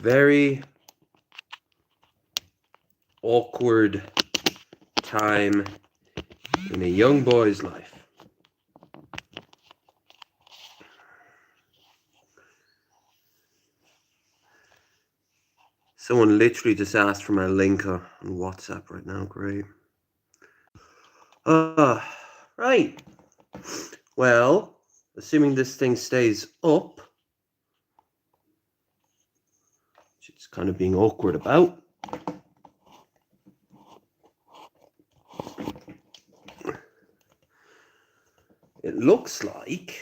very awkward time in a young boy's life. Someone literally just asked for my link on WhatsApp right now. Great. Right. Well, assuming this thing stays up, which it's kind of being awkward about. It looks like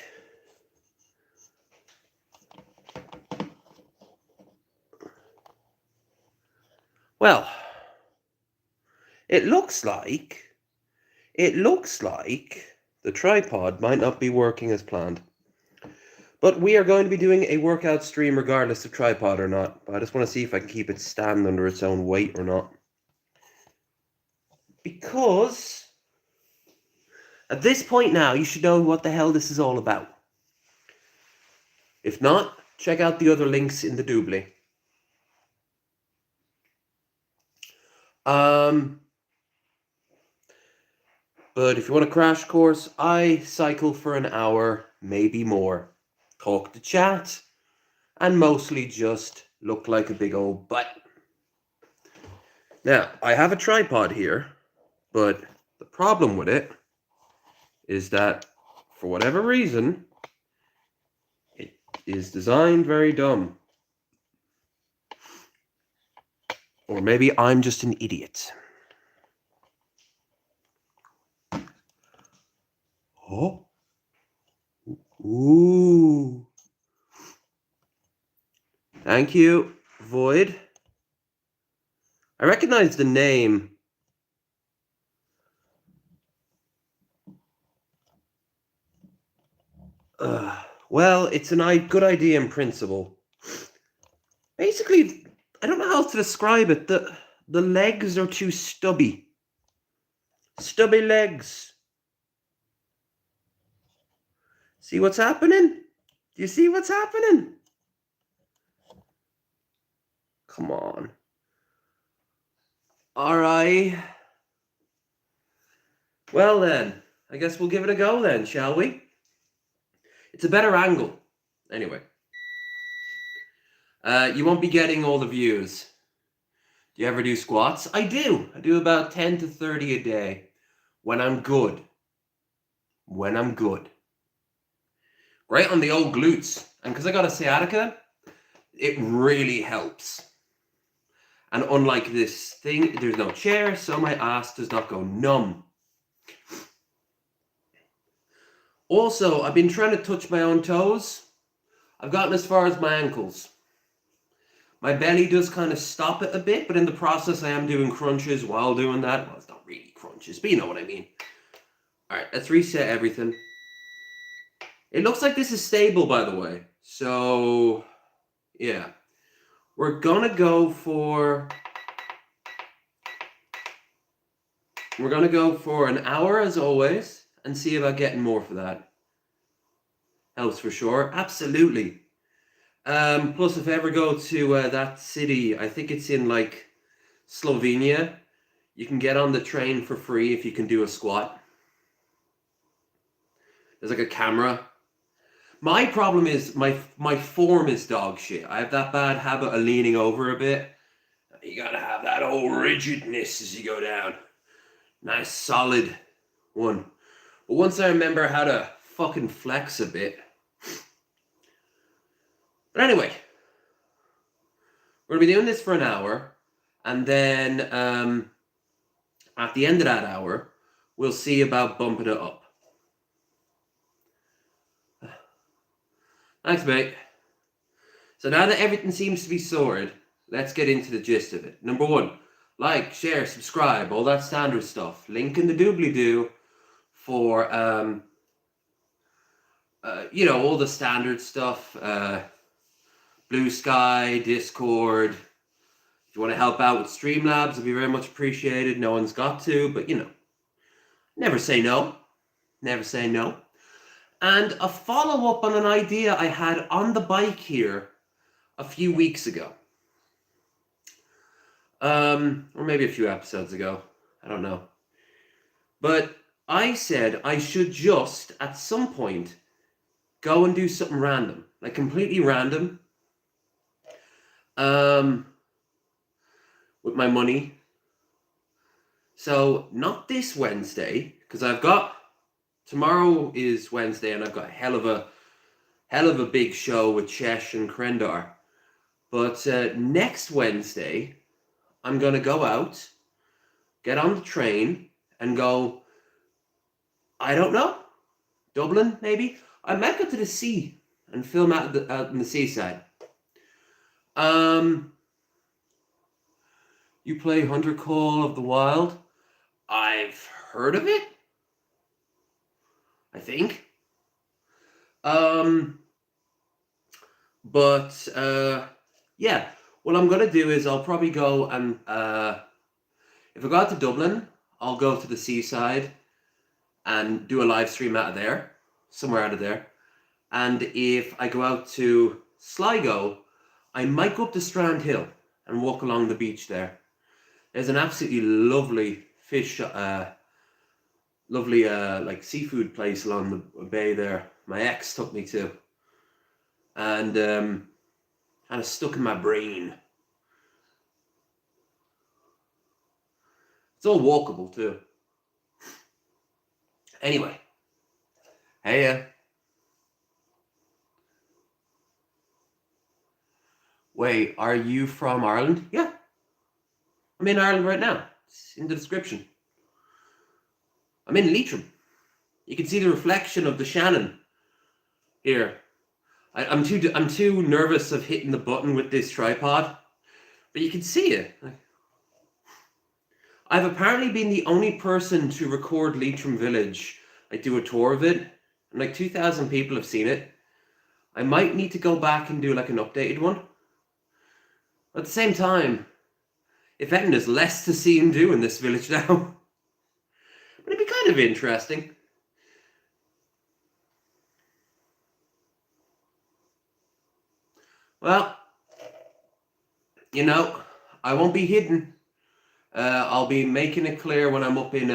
it looks like the tripod might not be working as planned. But we are going to be doing a workout stream regardless of tripod or not. But I just want to see if I can keep it stand under its own weight or not. Because at this point now, you should know what the hell this is all about. If not, check out the other links in the doobly. But if you want a crash course, I cycle for an hour, maybe more. Talk to chat, and mostly just look like a big old butt. Now, I have a tripod here, but the problem with it is that, for whatever reason, it is designed very dumb. Or maybe I'm just an idiot. Oh. Ooh. Thank you, Void. I recognize the name. Well, it's a good idea in principle. Basically, I don't know how to describe it. The legs are too stubby. Stubby legs. See what's happening? Do you see what's happening? Come on. Alright. Well then, I guess we'll give it a go then, shall we? It's a better angle. Anyway. You won't be getting all the views. Do you ever do squats? I do. I do about 10 to 30 a day. When I'm good. When I'm good. Right on the old glutes. And because I got a sciatica, it really helps. And unlike this thing, there's no chair, so my ass does not go numb. Also, I've been trying to touch my own toes. I've gotten as far as my ankles. My belly does kind of stop it a bit, but in the process I am doing crunches while doing that. Well, it's not really crunches, but you know what I mean. Alright, let's reset everything. It looks like this is stable, by the way. So, yeah. We're gonna go for an hour as always and see about getting more for that. Helps for sure. Absolutely. Plus, if I ever go to that city, I think it's in like Slovenia, you can get on the train for free if you can do a squat. There's like a camera. My problem is my form is dog shit. I have that bad habit of leaning over a bit. You gotta have that old rigidness as you go down. Nice solid one. But once I remember how to fucking flex a bit. But anyway, we're gonna be doing this for an hour, and then at the end of that hour, we'll see about bumping it up. Thanks, mate. So now that everything seems to be sorted, let's get into the gist of it. Number one, like, share, subscribe, all that standard stuff. Link in the doobly-doo for, you know, all the standard stuff. Blue Sky, Discord. If you want to help out with Streamlabs, it'd be very much appreciated. No one's got to, but you know, never say no. Never say no. And a follow-up on an idea I had on the bike here a few weeks ago. Or maybe a few episodes ago. I don't know. But I said I should just, at some point, go and do something random. Like completely random. Um, with my money. So, not this Wednesday, because I've got... Tomorrow is Wednesday, and I've got a hell of a big show with Chesh and Krendar. But next Wednesday, I'm going to go out, get on the train, and go, I don't know, Dublin, maybe? I might go to the sea and film out in the seaside. You play Hunter Call of the Wild? I've heard of it, I think. But yeah, what I'm gonna do is I'll probably go and if I go out to Dublin, I'll go to the seaside and do a live stream out of there, somewhere out of there. And if I go out to Sligo, I might go up to Strand Hill and walk along the beach there. There's an absolutely lovely fish, lovely like seafood place along the bay there. My ex took me to, and kind of stuck in my brain. It's all walkable too. Anyway, hey, wait, are you from Ireland? Yeah, I'm in Ireland right now. It's in the description. I'm in Leitrim. You can see the reflection of the Shannon here. I'm too nervous of hitting the button with this tripod, but you can see it. I've apparently been the only person to record Leitrim Village. I do a tour of it, and like 2,000 people have seen it. I might need to go back and do like an updated one. At the same time, if anything, there's less to see and do in this village now. But it'd be kind of interesting. Well, you know, I won't be hidden. I'll be making it clear when I'm up in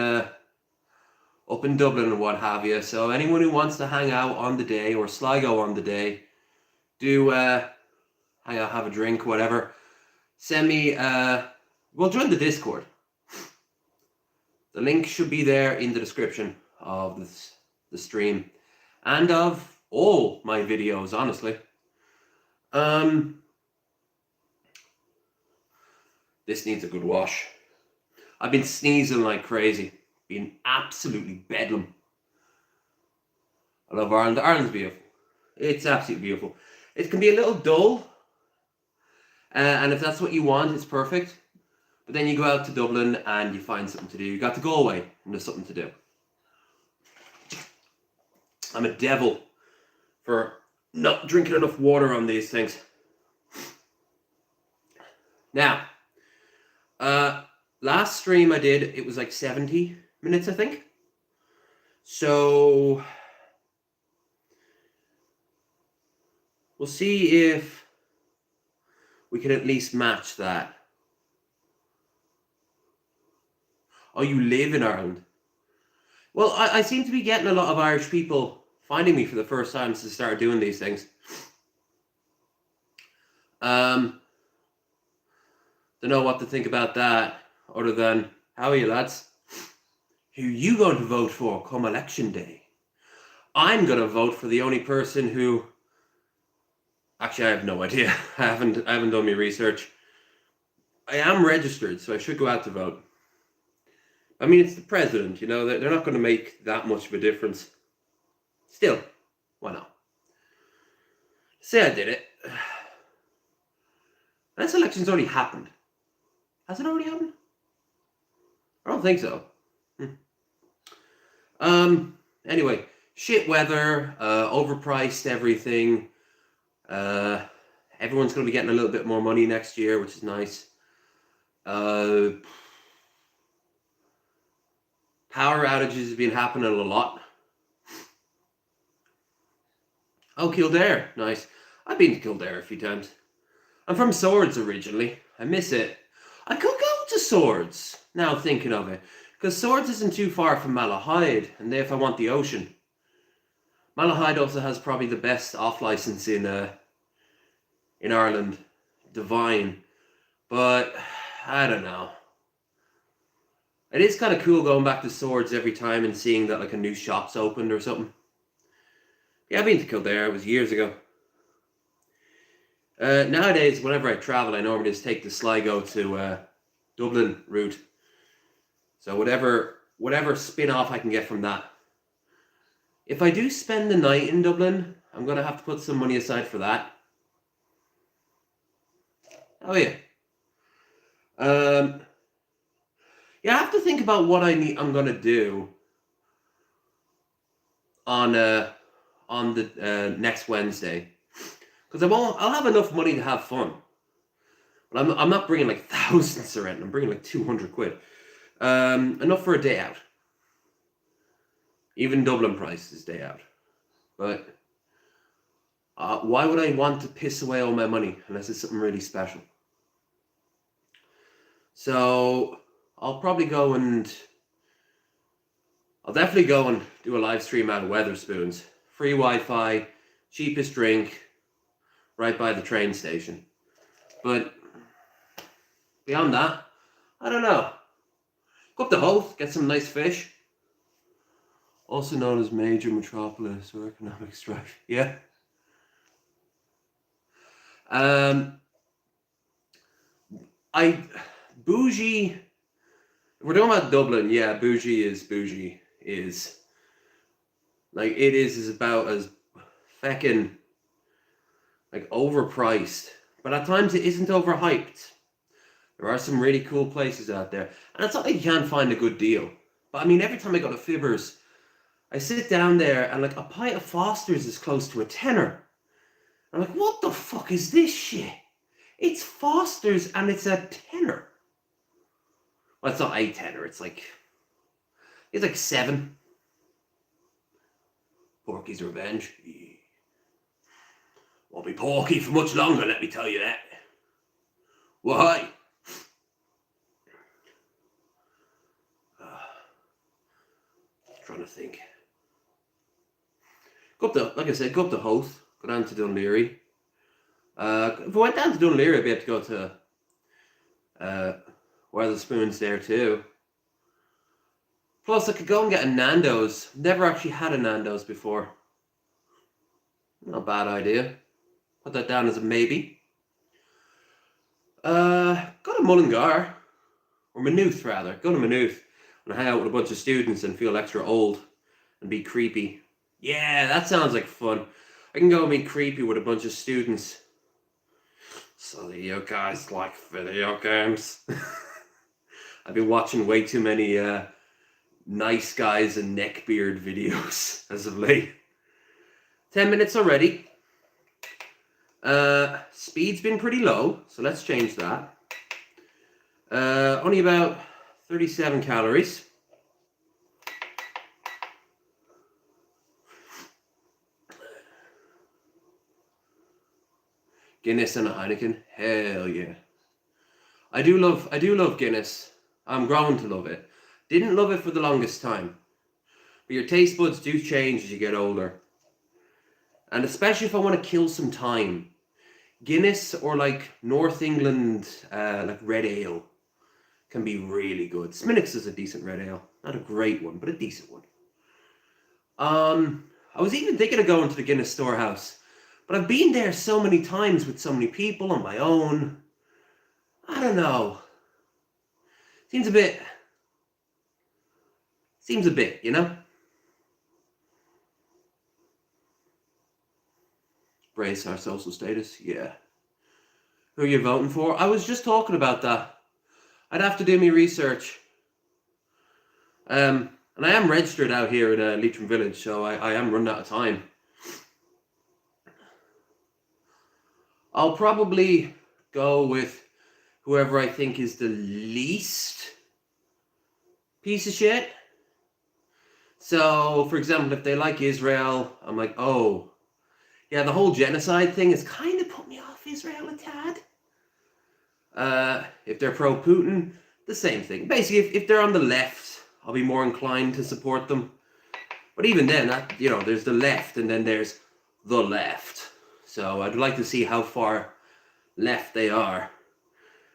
Dublin and what have you. So anyone who wants to hang out on the day, or Sligo on the day, do hang out, have a drink, whatever. Send me. Well, join the Discord. The link should be there in the description of the stream and of all my videos, honestly. This needs a good wash. I've been sneezing like crazy. Been absolutely bedlam. I love Ireland. Ireland's beautiful. It's absolutely beautiful. It can be a little dull. And if that's what you want, it's perfect. But then you go out to Dublin and you find something to do. You got to Galway and there's something to do. I'm a devil for not drinking enough water on these things. Now, last stream I did, it was like 70 minutes, I think. So we'll see if we can at least match that. Oh, you live in Ireland? Well, I seem to be getting a lot of Irish people finding me for the first time since I started doing these things. Don't know what to think about that, other than, how are you lads? Who you going to vote for come election day? I'm going to vote for the only person who... Actually, I have no idea. I haven't done my research. I am registered, so I should go out to vote. I mean, it's the president, you know, they're not going to make that much of a difference. Still, why not? Say I did it. This election's already happened. Has it already happened? I don't think so. Anyway, shit weather, overpriced everything. Everyone's going to be getting a little bit more money next year, which is nice. Power outages have been happening a lot. Oh, Kildare, nice. I've been to Kildare a few times. I'm from Swords originally. I miss it. I could go to Swords, now thinking of it. Because Swords isn't too far from Malahide, and there if I want the ocean. Malahide also has probably the best off-license in Ireland. Divine. But, I don't know. It is kind of cool going back to Swords every time and seeing that like a new shop's opened or something. Yeah, I've been to Kildare. It was years ago. Nowadays, whenever I travel, I normally just take the Sligo to Dublin route. So whatever spin-off I can get from that. If I do spend the night in Dublin, I'm going to have to put some money aside for that. Oh, yeah. Yeah, I have to think about what I'm going to do on the next Wednesday. Because I'll have enough money to have fun. But I'm not bringing like thousands of rent. I'm bringing like 200 quid. Enough for a day out. Even Dublin price is day out. But why would I want to piss away all my money unless it's something really special? So I'll definitely go and do a live stream out of Weatherspoons. Free Wi-Fi, cheapest drink, right by the train station. But beyond that, I don't know. Go up the Howth, get some nice fish. Also known as major metropolis or economic strife. Yeah. Bougie. We're talking about Dublin. Yeah, bougie is like it is about as feckin' like overpriced, but at times it isn't overhyped. There are some really cool places out there, and it's not like you can't find a good deal. But I mean, every time I go to Fibbers, I sit down there and like a pint of Foster's is close to a tenner. I'm like, what the fuck is this shit? It's Foster's and it's a tenner. Well, it's not a tenner. It's like 7. Porky's Revenge. Won't be porky for much longer, let me tell you that. Why? Trying to think. Go up to Howth, go down to Dunleary. If I went down to Dunleary, I'd be able to go to Weatherspoons there too. Plus, I could go and get a Nando's. Never actually had a Nando's before. Not a bad idea. Put that down as a maybe. Go to Mullingar. Or Maynooth, rather. Go to Maynooth and hang out with a bunch of students and feel extra old and be creepy. Yeah, that sounds like fun. I can go and be creepy with a bunch of students. So you guys like video games? I've been watching way too many nice guys and neckbeard videos as of late. 10 minutes already. Speed's been pretty low, so let's change that. Only about 37 calories. Guinness and a Heineken, hell yeah. I do love Guinness. I'm grown to love it. Didn't love it for the longest time. But your taste buds do change as you get older. And especially if I want to kill some time. Guinness or like North England like red ale can be really good. Sminnix is a decent red ale. Not a great one, but a decent one. I was even thinking of going to the Guinness Storehouse. But I've been there so many times with so many people on my own. I don't know. Seems a bit, you know? Brace our social status, yeah. Who are you voting for? I was just talking about that. I'd have to do my research. And I am registered out here in Leitrim Village, so I am running out of time. I'll probably go with whoever I think is the least piece of shit. So, for example, if they like Israel, I'm like, oh, yeah, the whole genocide thing has kind of put me off Israel a tad. If they're pro-Putin, the same thing. Basically, if they're on the left, I'll be more inclined to support them. But even then, there's the left and then there's the left. So I'd like to see how far left they are.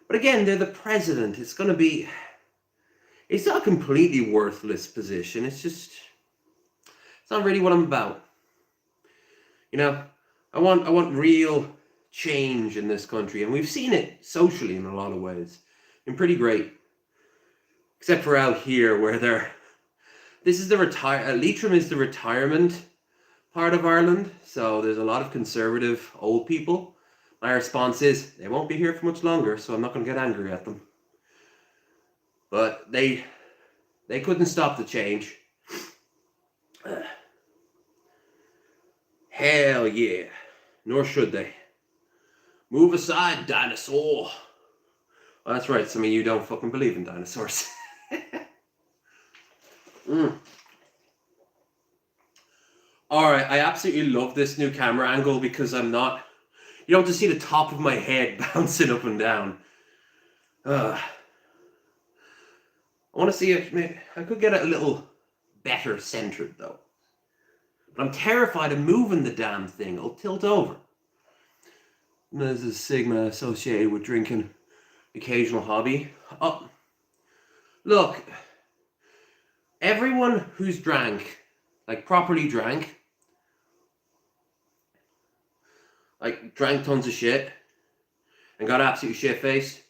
But again, they're the president. It's not a completely worthless position. It's not really what I'm about. I want real change in this country, and we've seen it socially in a lot of ways. Been pretty great. Except for out here where Leitrim is the retirement part of Ireland, so there's a lot of conservative old people. My response is, they won't be here for much longer, so I'm not going to get angry at them. But they couldn't stop the change. Hell yeah. Nor should they. Move aside, dinosaur. Oh, that's right, some of you don't fucking believe in dinosaurs. Alright, I absolutely love this new camera angle because you don't just see the top of my head bouncing up and down. I want to see it. I could get it a little better centered though. But I'm terrified of moving the damn thing. It'll tilt over. There's a stigma associated with drinking. Occasional hobby. Oh, look. Everyone who's drank, like properly drank tons of shit and got absolutely shit-faced,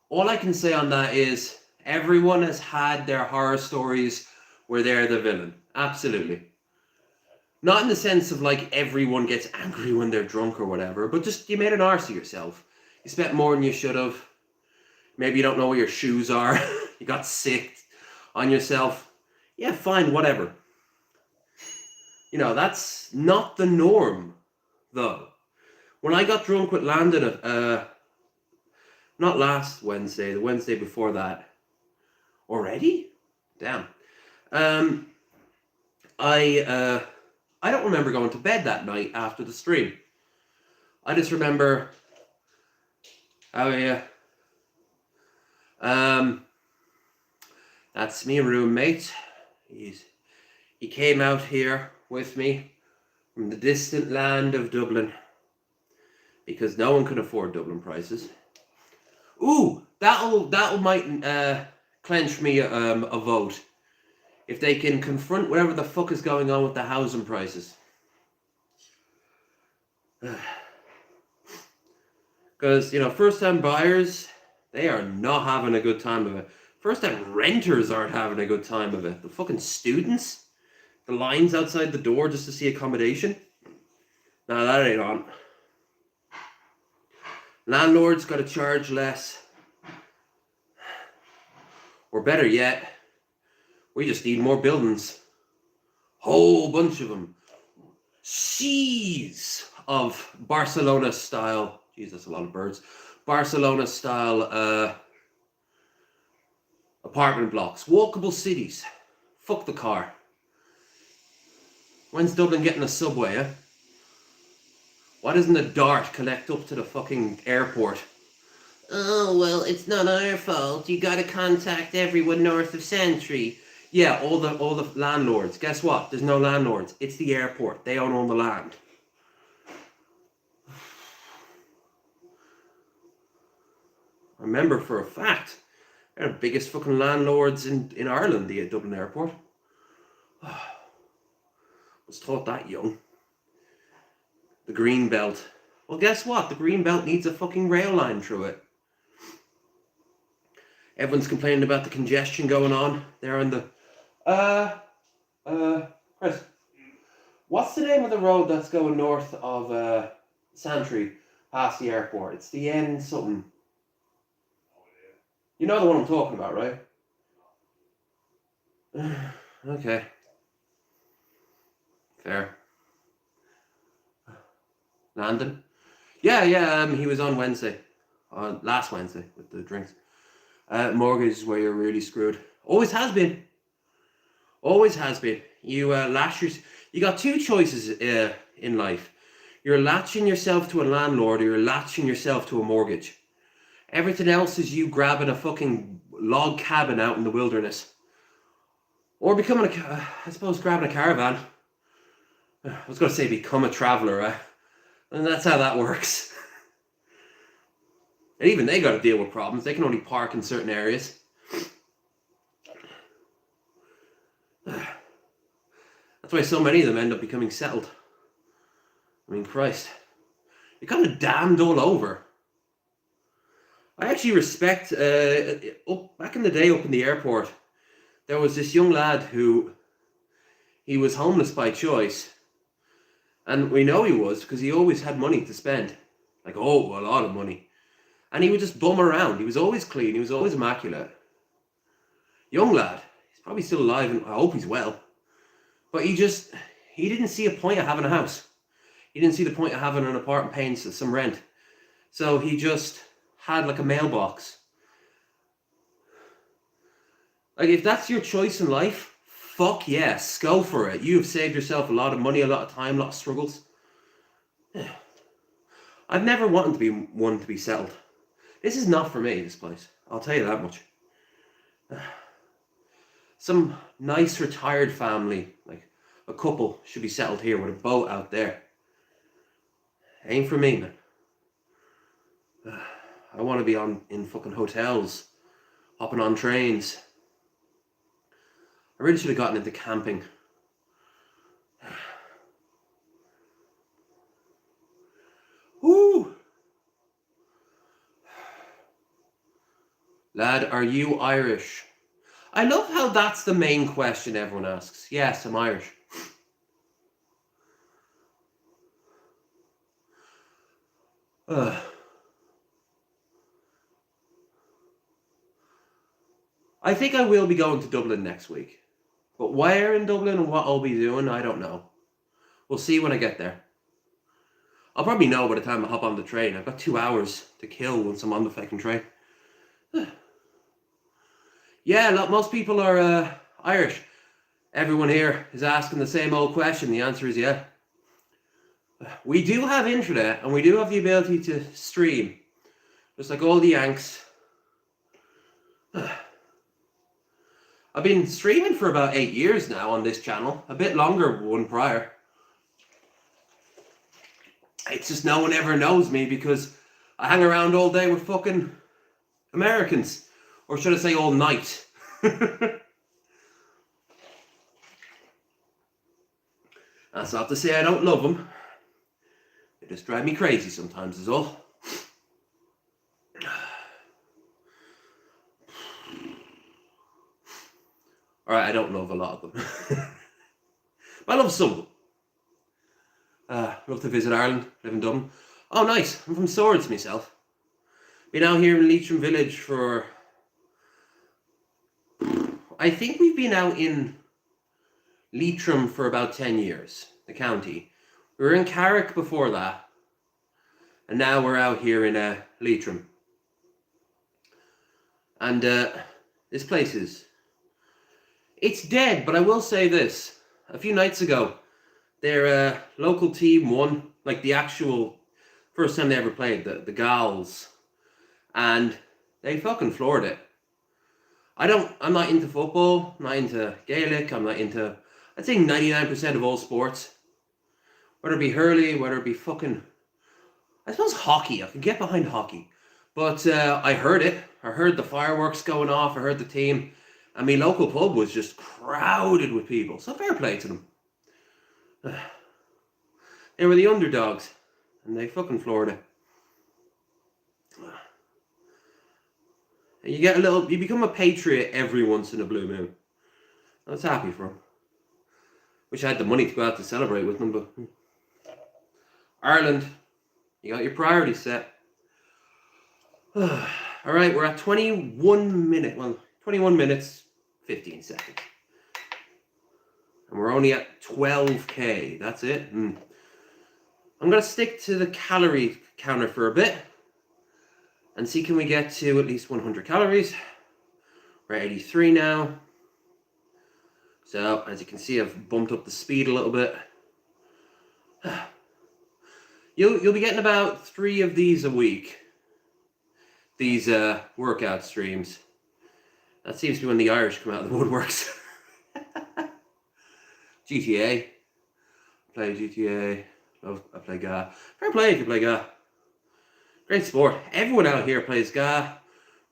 all I can say on that is everyone has had their horror stories where they're the villain. Absolutely. Not in the sense of like everyone gets angry when they're drunk or whatever, but just you made an arse of yourself. You spent more than you should have. Maybe you don't know where your shoes are. You got sick on yourself. Yeah, fine, whatever. That's not the norm, though. When I got drunk with Landon, not last Wednesday, the Wednesday before that. Already? Damn. I don't remember going to bed that night after the stream. I just remember, that's me roommate. He came out here with me from the distant land of Dublin because no one can afford Dublin prices. Ooh, that'll might clench me a vote. If they can confront whatever the fuck is going on with the housing prices. Because, first-time buyers, they are not having a good time of it. First-time renters aren't having a good time of it. The fucking students, the lines outside the door just to see accommodation. Nah, that ain't on. Landlords got to charge less. Or better yet, we just need more buildings. Whole bunch of them. Seas of Barcelona-style, Jesus, a lot of birds. Barcelona-style apartment blocks. Walkable cities. Fuck the car. When's Dublin getting a subway, eh? Why doesn't a Dart connect up to the fucking airport? Oh, well, it's not our fault. You gotta contact everyone north of Santry. Yeah, all the landlords. Guess what? There's no landlords. It's the airport. They own all the land. I remember for a fact, they're the biggest fucking landlords in Ireland, the Dublin airport. Was taught that young. The green belt. Well, guess what? The green belt needs a fucking rail line through it. Everyone's complaining about the congestion going on there on the... Chris, what's the name of the road that's going north of Santry past the airport? It's the N something. You know the one I'm talking about, right? Okay. Fair. Landon? Yeah, he was on Wednesday. Last Wednesday with the drinks. Mortgage is where you're really screwed. Always has been. Always has been. You you got two choices in life. You're latching yourself to a landlord or you're latching yourself to a mortgage. Everything else is you grabbing a fucking log cabin out in the wilderness. Or becoming I suppose grabbing a caravan. I was going to say become a traveller, and that's how that works. And even they got to deal with problems. They can only park in certain areas. That's why so many of them end up becoming settled. I mean, Christ. You're kind of damned all over. I actually respect, back in the day up in the airport, there was this young lad who, he was homeless by choice. And we know he was because he always had money to spend. Like, oh, a lot of money. And he would just bum around. He was always clean. He was always immaculate. Young lad. He's probably still alive and I hope he's well. But he didn't see a point of having a house. He didn't see the point of having an apartment paying some rent. So he just had like a mailbox. Like, if that's your choice in life, fuck yes, go for it. You have saved yourself a lot of money, a lot of time, a lot of struggles. Yeah. I've never wanted to be one to be settled. This is not for me, this place. I'll tell you that much. Some nice retired family, like a couple, should be settled here with a boat out there. Ain't for me, man. I want to be in fucking hotels, hopping on trains. I really should have gotten into camping. Woo! Lad, are you Irish? I love how that's the main question everyone asks. Yes, I'm Irish. I think I will be going to Dublin next week. But where in Dublin and what I'll be doing, I don't know. We'll see when I get there. I'll probably know by the time I hop on the train. I've got 2 hours to kill once I'm on the fucking train. Yeah, most people are Irish. Everyone here is asking the same old question. The answer is yeah. We do have internet and we do have the ability to stream. Just like all the Yanks. I've been streaming for about 8 years now on this channel. A bit longer one prior. It's just no one ever knows me because I hang around all day with fucking Americans. Or should I say all night? That's not to say I don't love them. They just drive me crazy sometimes is all. Alright, I don't love a lot of them. But I love some of them. Love to visit Ireland, live in Dublin. Oh, nice. I'm from Swords myself. Been out here in Leitrim Village for... I think we've been out in Leitrim for about 10 years, the county. We were in Carrick before that. And now we're out here in Leitrim. And this place is... It's dead, but I will say this. A few nights ago, their local team won, like the actual first time they ever played, the Gals. And they fucking floored it. I'm not into football, I'm not into Gaelic, I'm not into, I'd say 99% of all sports. Whether it be hurley, whether it be fucking, I suppose hockey, I can get behind hockey. But I heard it, I heard the fireworks going off, I heard the team. And my local pub was just crowded with people, so fair play to them. They were the underdogs, and they fucking floored it. And you become a patriot every once in a blue moon. I was happy for them. Wish I had the money to go out to celebrate with them, but... Ireland, you got your priorities set. Alright, we're at 21 minutes, 15 seconds. And we're only at 12k, that's it. I'm going to stick to the calorie counter for a bit. And see, can we get to at least 100 calories? We're at 83 now. So, as you can see, I've bumped up the speed a little bit. You'll be getting about 3 of these a week. these workout streams. That seems to be when the Irish come out of the woodworks. GTA. Play GTA. I play GA. Fair play if you play GA. Great sport. Everyone out here plays GA,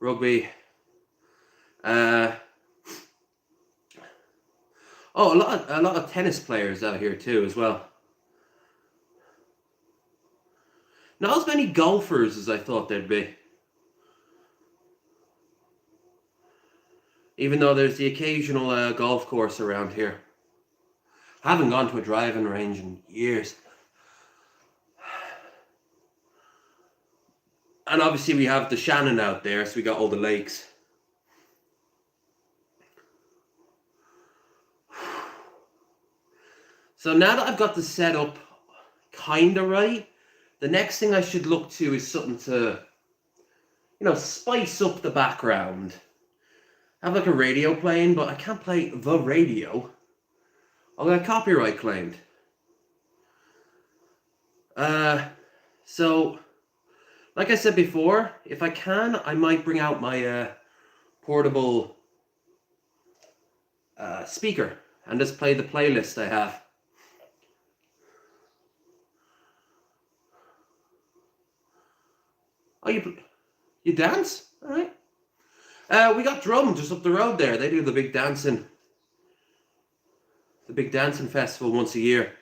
rugby. Oh, a lot of tennis players out here too as well. Not as many golfers as I thought there'd be. Even though there's the occasional golf course around here. I haven't gone to a driving range in years. And obviously we have the Shannon out there, so we got all the lakes. So now that I've got the setup kind of right, the next thing I should look to is something to, spice up the background. I have like a radio playing, but I can't play the radio. I'll get copyright claimed. So, like I said before, if I can, I might bring out my portable speaker and just play the playlist I have. Oh, you dance? All right. We got Drum just up the road there. They do the big dancing festival once a year.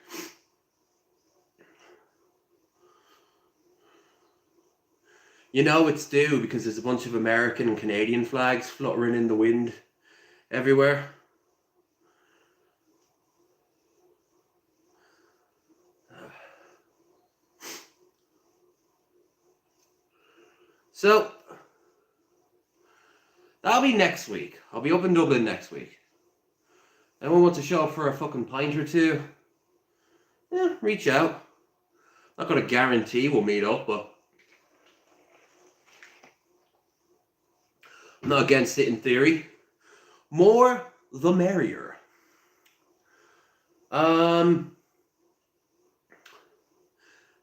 You know it's due because there's a bunch of American and Canadian flags fluttering in the wind everywhere. So, that'll be next week. I'll be up in Dublin next week. Anyone wants to show up for a fucking pint or two? Yeah, reach out. Not gonna guarantee we'll meet up, but I'm not against it in theory. More the merrier.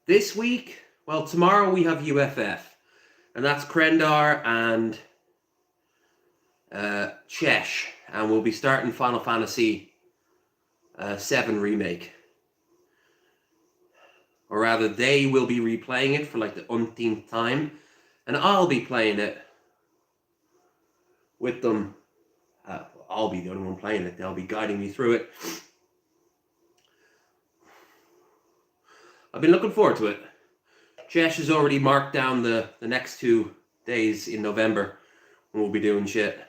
This week, well, tomorrow we have UFF, and that's Krendar and Chesh, and we'll be starting Final Fantasy VII Remake. Or rather, they will be replaying it for like the umpteenth time, and I'll be playing it with them. I'll be the only one playing it. They'll be guiding me through it. I've been looking forward to it. Chesh has already marked down the next 2 days in November when we'll be doing shit.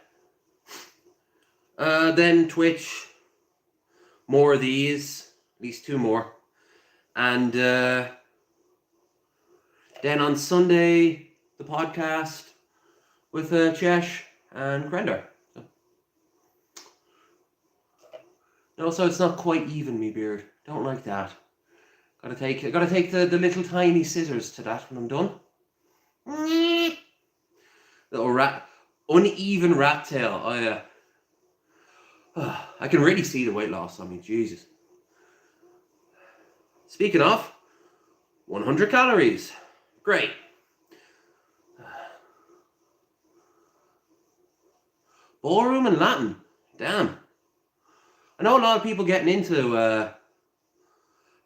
Then Twitch, more of these, at least 2 more. And then on Sunday, the podcast with Chesh and Krendar. No, so it's not quite even, me beard. Don't like that. Gotta take the little tiny scissors to that when I'm done. Little uneven rat tail. Oh yeah. I can really see the weight loss on me, Jesus. Speaking of, 100 calories. Great. Ballroom and Latin. Damn. I know a lot of people getting into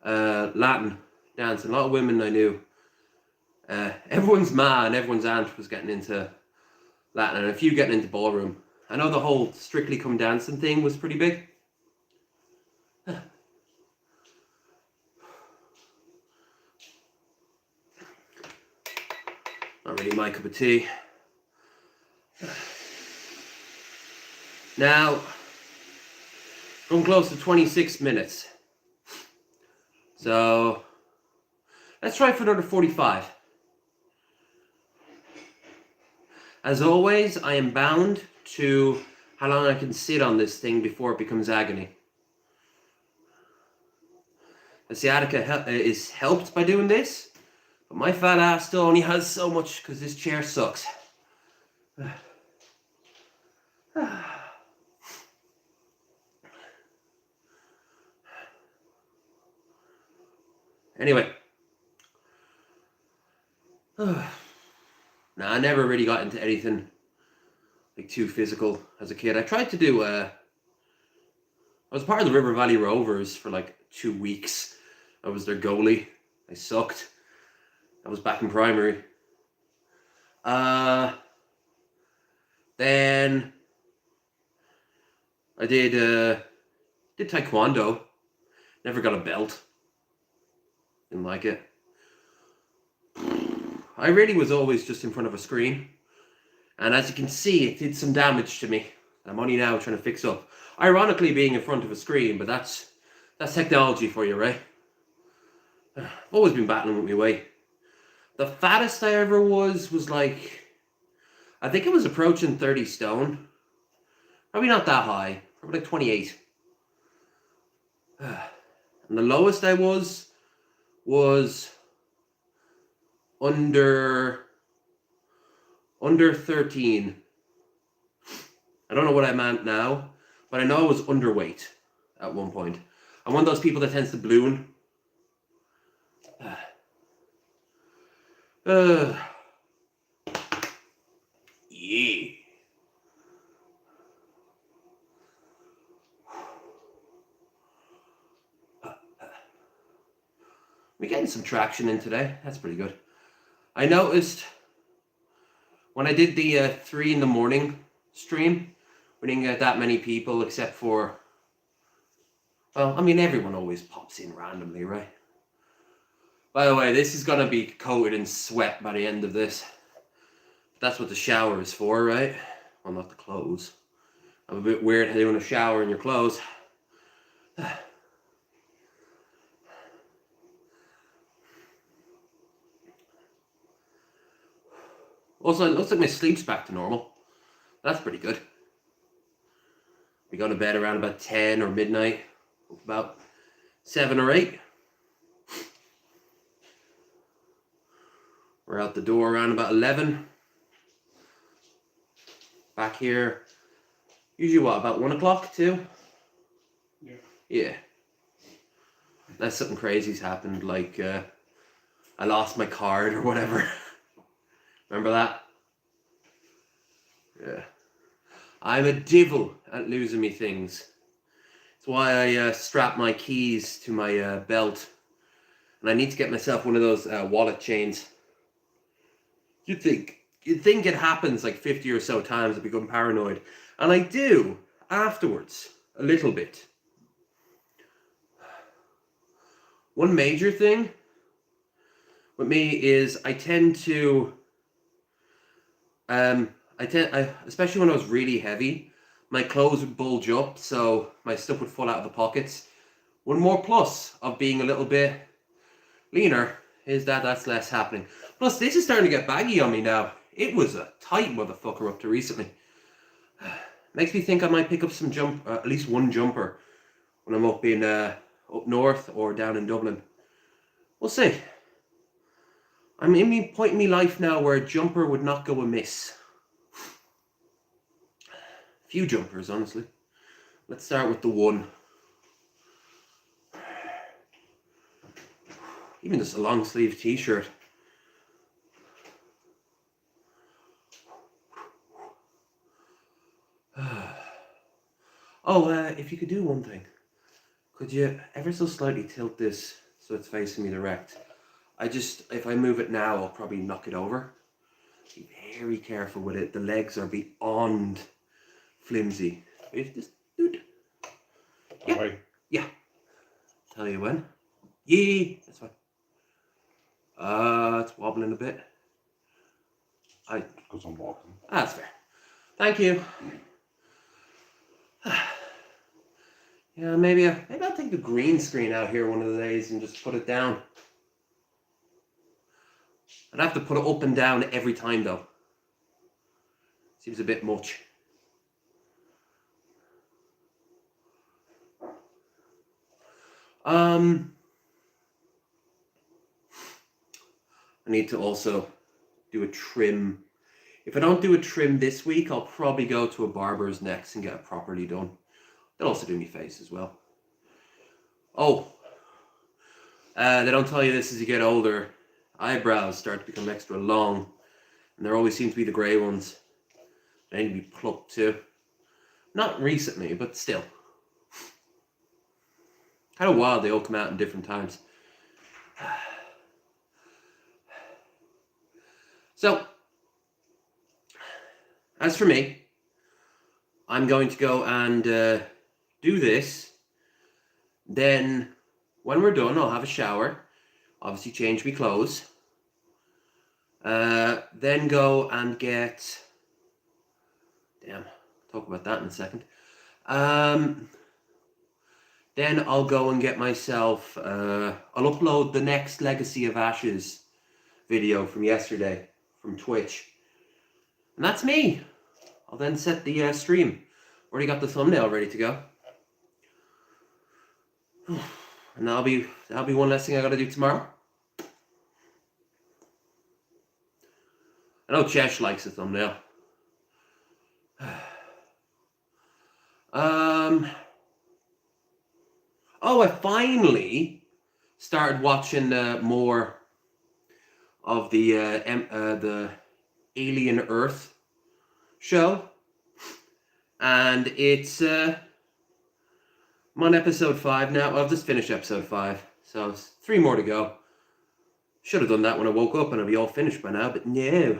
Latin dancing. A lot of women I knew. Everyone's ma and everyone's aunt was getting into Latin, and a few getting into ballroom. I know the whole Strictly Come Dancing thing was pretty big. Not really my cup of tea. Now, I'm close to 26 minutes. So, let's try for another 45. As always, I am bound to how long I can sit on this thing before it becomes agony. The sciatica is helped by doing this, but my fat ass still only has so much because this chair sucks. Anyway. Nah, I never really got into anything like too physical as a kid. I tried to do. I was part of the River Valley Rovers for like 2 weeks. I was their goalie. I sucked. I was back in primary. Then I did taekwondo. Never got a belt. Didn't like it. I really was always just in front of a screen. And as you can see, it did some damage to me. I'm only now trying to fix up. Ironically, being in front of a screen, but that's technology for you, right? I've always been battling with my weight. The fattest I ever was like, I think it was approaching 30 stone. Probably not that high. Probably like 28. And the lowest I was under 13. I don't know what I'm at now, but I know I was underweight at one point. I'm one of those people that tends to balloon. Yeah. We're getting some traction in today. That's pretty good. I noticed when I did the 3 in the morning stream, we didn't get that many people except for, well, I mean, everyone always pops in randomly, right? By the way, this is going to be coated in sweat by the end of this. That's what the shower is for, right? Well, not the clothes. I'm a bit weird doing a shower in your clothes. Also, it looks like my sleep's back to normal. That's pretty good. We go to bed around about 10 or midnight, about 7 or 8. We're out the door around about 11. Back here, usually what, about 1 o'clock too? Yeah. Unless something crazy's happened, like I lost my card or whatever. Remember that? Yeah. I'm a devil at losing me things. That's why I strap my keys to my belt. And I need to get myself one of those wallet chains. You'd think it happens like 50 or so times I become paranoid. And I do, afterwards, a little bit. One major thing with me is I tend to, especially when I was really heavy, my clothes would bulge up, so my stuff would fall out of the pockets. One more plus of being a little bit leaner is that that's less happening. Plus, this is starting to get baggy on me now. It was a tight motherfucker up to recently. Makes me think I might pick up some at least one jumper when I'm up in up north or down in Dublin. We'll see. I'm in me point in me life now where a jumper would not go amiss. Few jumpers, honestly. Let's start with the one. Even just a long sleeve t-shirt. Oh, if you could do one thing, could you ever so slightly tilt this so it's facing me direct? If I move it now, I'll probably knock it over. Be very careful with it. The legs are beyond flimsy. Just, dude. Yeah. Right. Yeah. Tell you when. Yeah, that's fine. It's wobbling a bit. Because I'm walking. That's fair. Thank you. Yeah, maybe I'll take the green screen out here one of the days and just put it down. I'd have to put it up and down every time though. Seems a bit much. I need to also do a trim. If I don't do a trim this week, I'll probably go to a barber's next and get it properly done. They'll also do my face as well. Oh, they don't tell you this as you get older. Eyebrows start to become extra long, and And there always seem to be the grey ones. They need to be plucked too. Not recently, but still. Kind of wild they all come out in different times. So, as for me, I'm going to go and do this. Then, when we're done, I'll have a shower. Obviously, change my clothes. Then go and get... Damn, talk about that in a second. Then I'll go and get myself... I'll upload the next Legacy of Ashes video from yesterday, from Twitch. And that's me. I'll then set the stream. Already got the thumbnail ready to go. And that'll be one less thing I gotta do tomorrow. I know Chesh likes the thumbnail. Oh, I finally started watching more of the Alien Earth show, and it's I'm on episode 5 now. Well, I've just finished episode 5, so it's 3 more to go. Should have done that when I woke up and I'll be all finished by now, but no.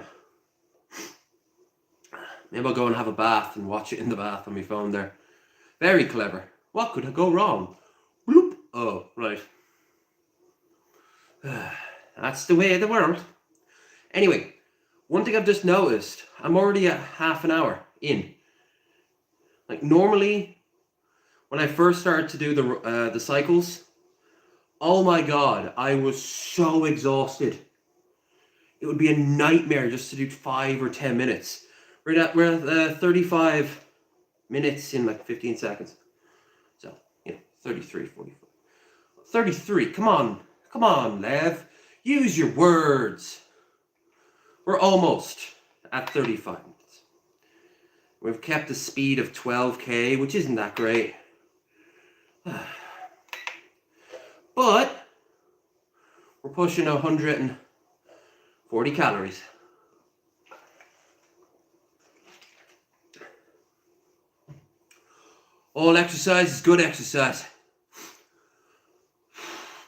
Maybe I'll go and have a bath and watch it in the bath on my phone there. Very clever. What could go wrong? Bloop. Oh, right. That's the way of the world. Anyway, one thing I've just noticed, I'm already at half an hour in. Like normally, when I first started to do the cycles, oh my god, I was so exhausted. It would be a nightmare just to do 5 or 10 minutes. We're at 35 minutes in like 15 seconds. So, 33, 44. 33, come on, Lev. Use your words. We're almost at 35 minutes. We've kept a speed of 12k, which isn't that great. But we're pushing 140 calories. All exercise is good exercise.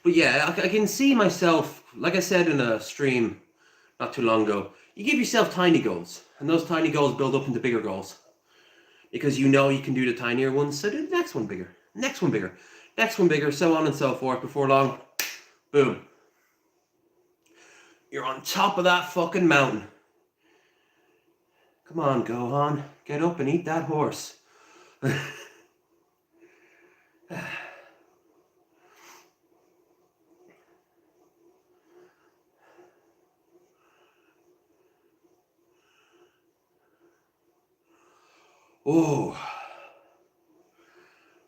But yeah, I can see myself, like I said in a stream not too long ago, you give yourself tiny goals, and those tiny goals build up into bigger goals. Because you know you can do the tinier ones, so do the next one bigger, next one bigger, next one bigger, so on and so forth. Before long, boom. You're on top of that fucking mountain. Come on, Gohan, get up and eat that horse. Oh,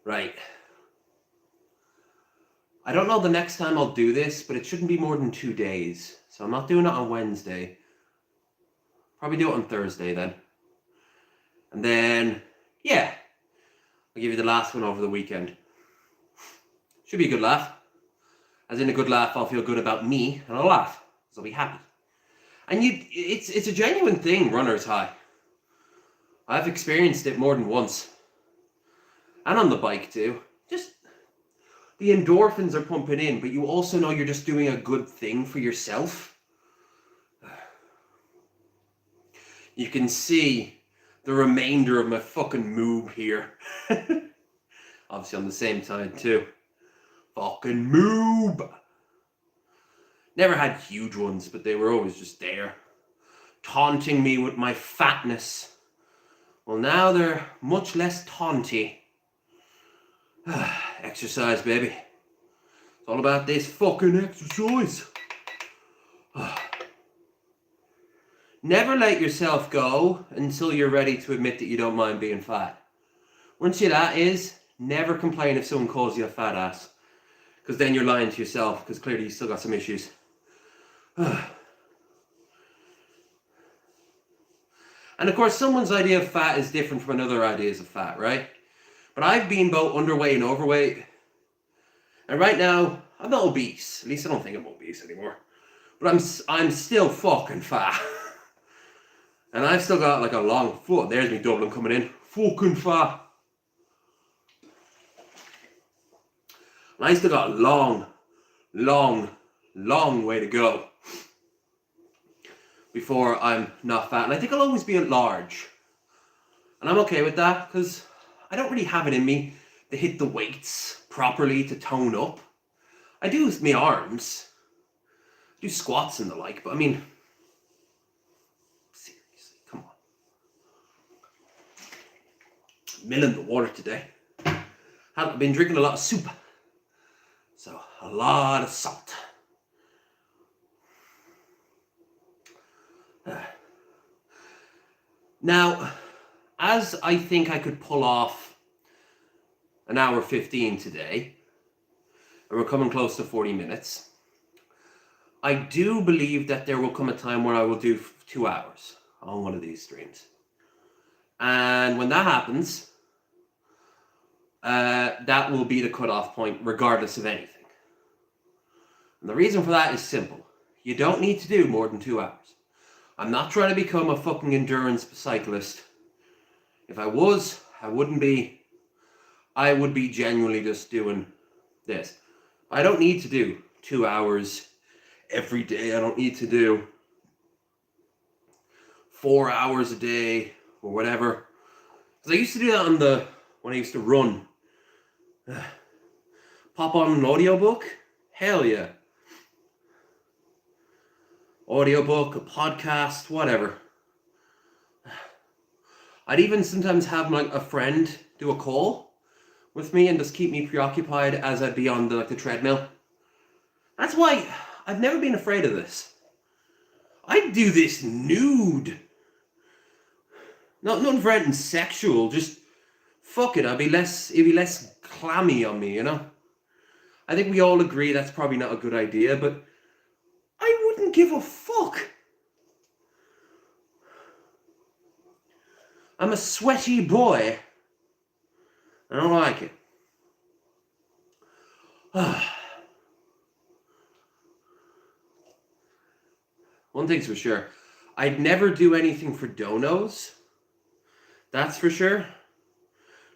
right. I don't know the next time I'll do this, but it shouldn't be more than 2 days. So I'm not doing it on Wednesday. Probably do it on Thursday then. And then, yeah, I'll give you the last one over the weekend. Should be a good laugh. As in a good laugh, I'll feel good about me, and I'll laugh, so I'll be happy. And it's a genuine thing, runner's high. I've experienced it more than once. And on the bike too. Just, the endorphins are pumping in, but you also know you're just doing a good thing for yourself. You can see the remainder of my fucking moob here. Obviously on the same side too. Fucking moob! Never had huge ones, but they were always just there. Taunting me with my fatness. Well, now they're much less taunty. Exercise, baby. It's all about this fucking exercise. Never let yourself go until you're ready to admit that you don't mind being fat. Once that is, never complain if someone calls you a fat ass. Because then you're lying to yourself, because clearly you still got some issues. And of course, someone's idea of fat is different from another ideas of fat, right? But I've been both underweight and overweight. And right now, I'm not obese. At least I don't think I'm obese anymore. But I'm still fucking fat. And I've still got like a long foot. There's me Dublin coming in. Fucking fat. And I still got a long way to go before I'm not fat. And I think I'll always be at large. And I'm okay with that because I don't really have it in me to hit the weights properly to tone up. I do with my arms. I do squats and the like, but I mean, seriously, come on. Milling the water today. I've been drinking a lot of soup. So, a lot of salt. Now, as I think I could pull off an hour 15 today, and we're coming close to 40 minutes, I do believe that there will come a time where I will do 2 hours on one of these streams. And when that happens, that will be the cutoff point regardless of anything. And the reason for that is simple. You don't need to do more than 2 hours. I'm not trying to become a fucking endurance cyclist. If I was, I wouldn't be. I would be genuinely just doing this. I don't need to do 2 hours every day. I don't need to do 4 hours a day or whatever. Because I used to do that when I used to run. Pop on an audiobook? Hell yeah. Audiobook, a podcast, whatever. I'd even sometimes have like a friend do a call with me and just keep me preoccupied as I'd be on the treadmill. That's why I've never been afraid of this. I'd do this nude. Nothing for anything sexual, just fuck it, it'd be less clammy on me, you know? I think we all agree that's probably not a good idea, but I wouldn't give a fuck. I'm a sweaty boy. I don't like it. One thing's for sure. I'd never do anything for donos. That's for sure.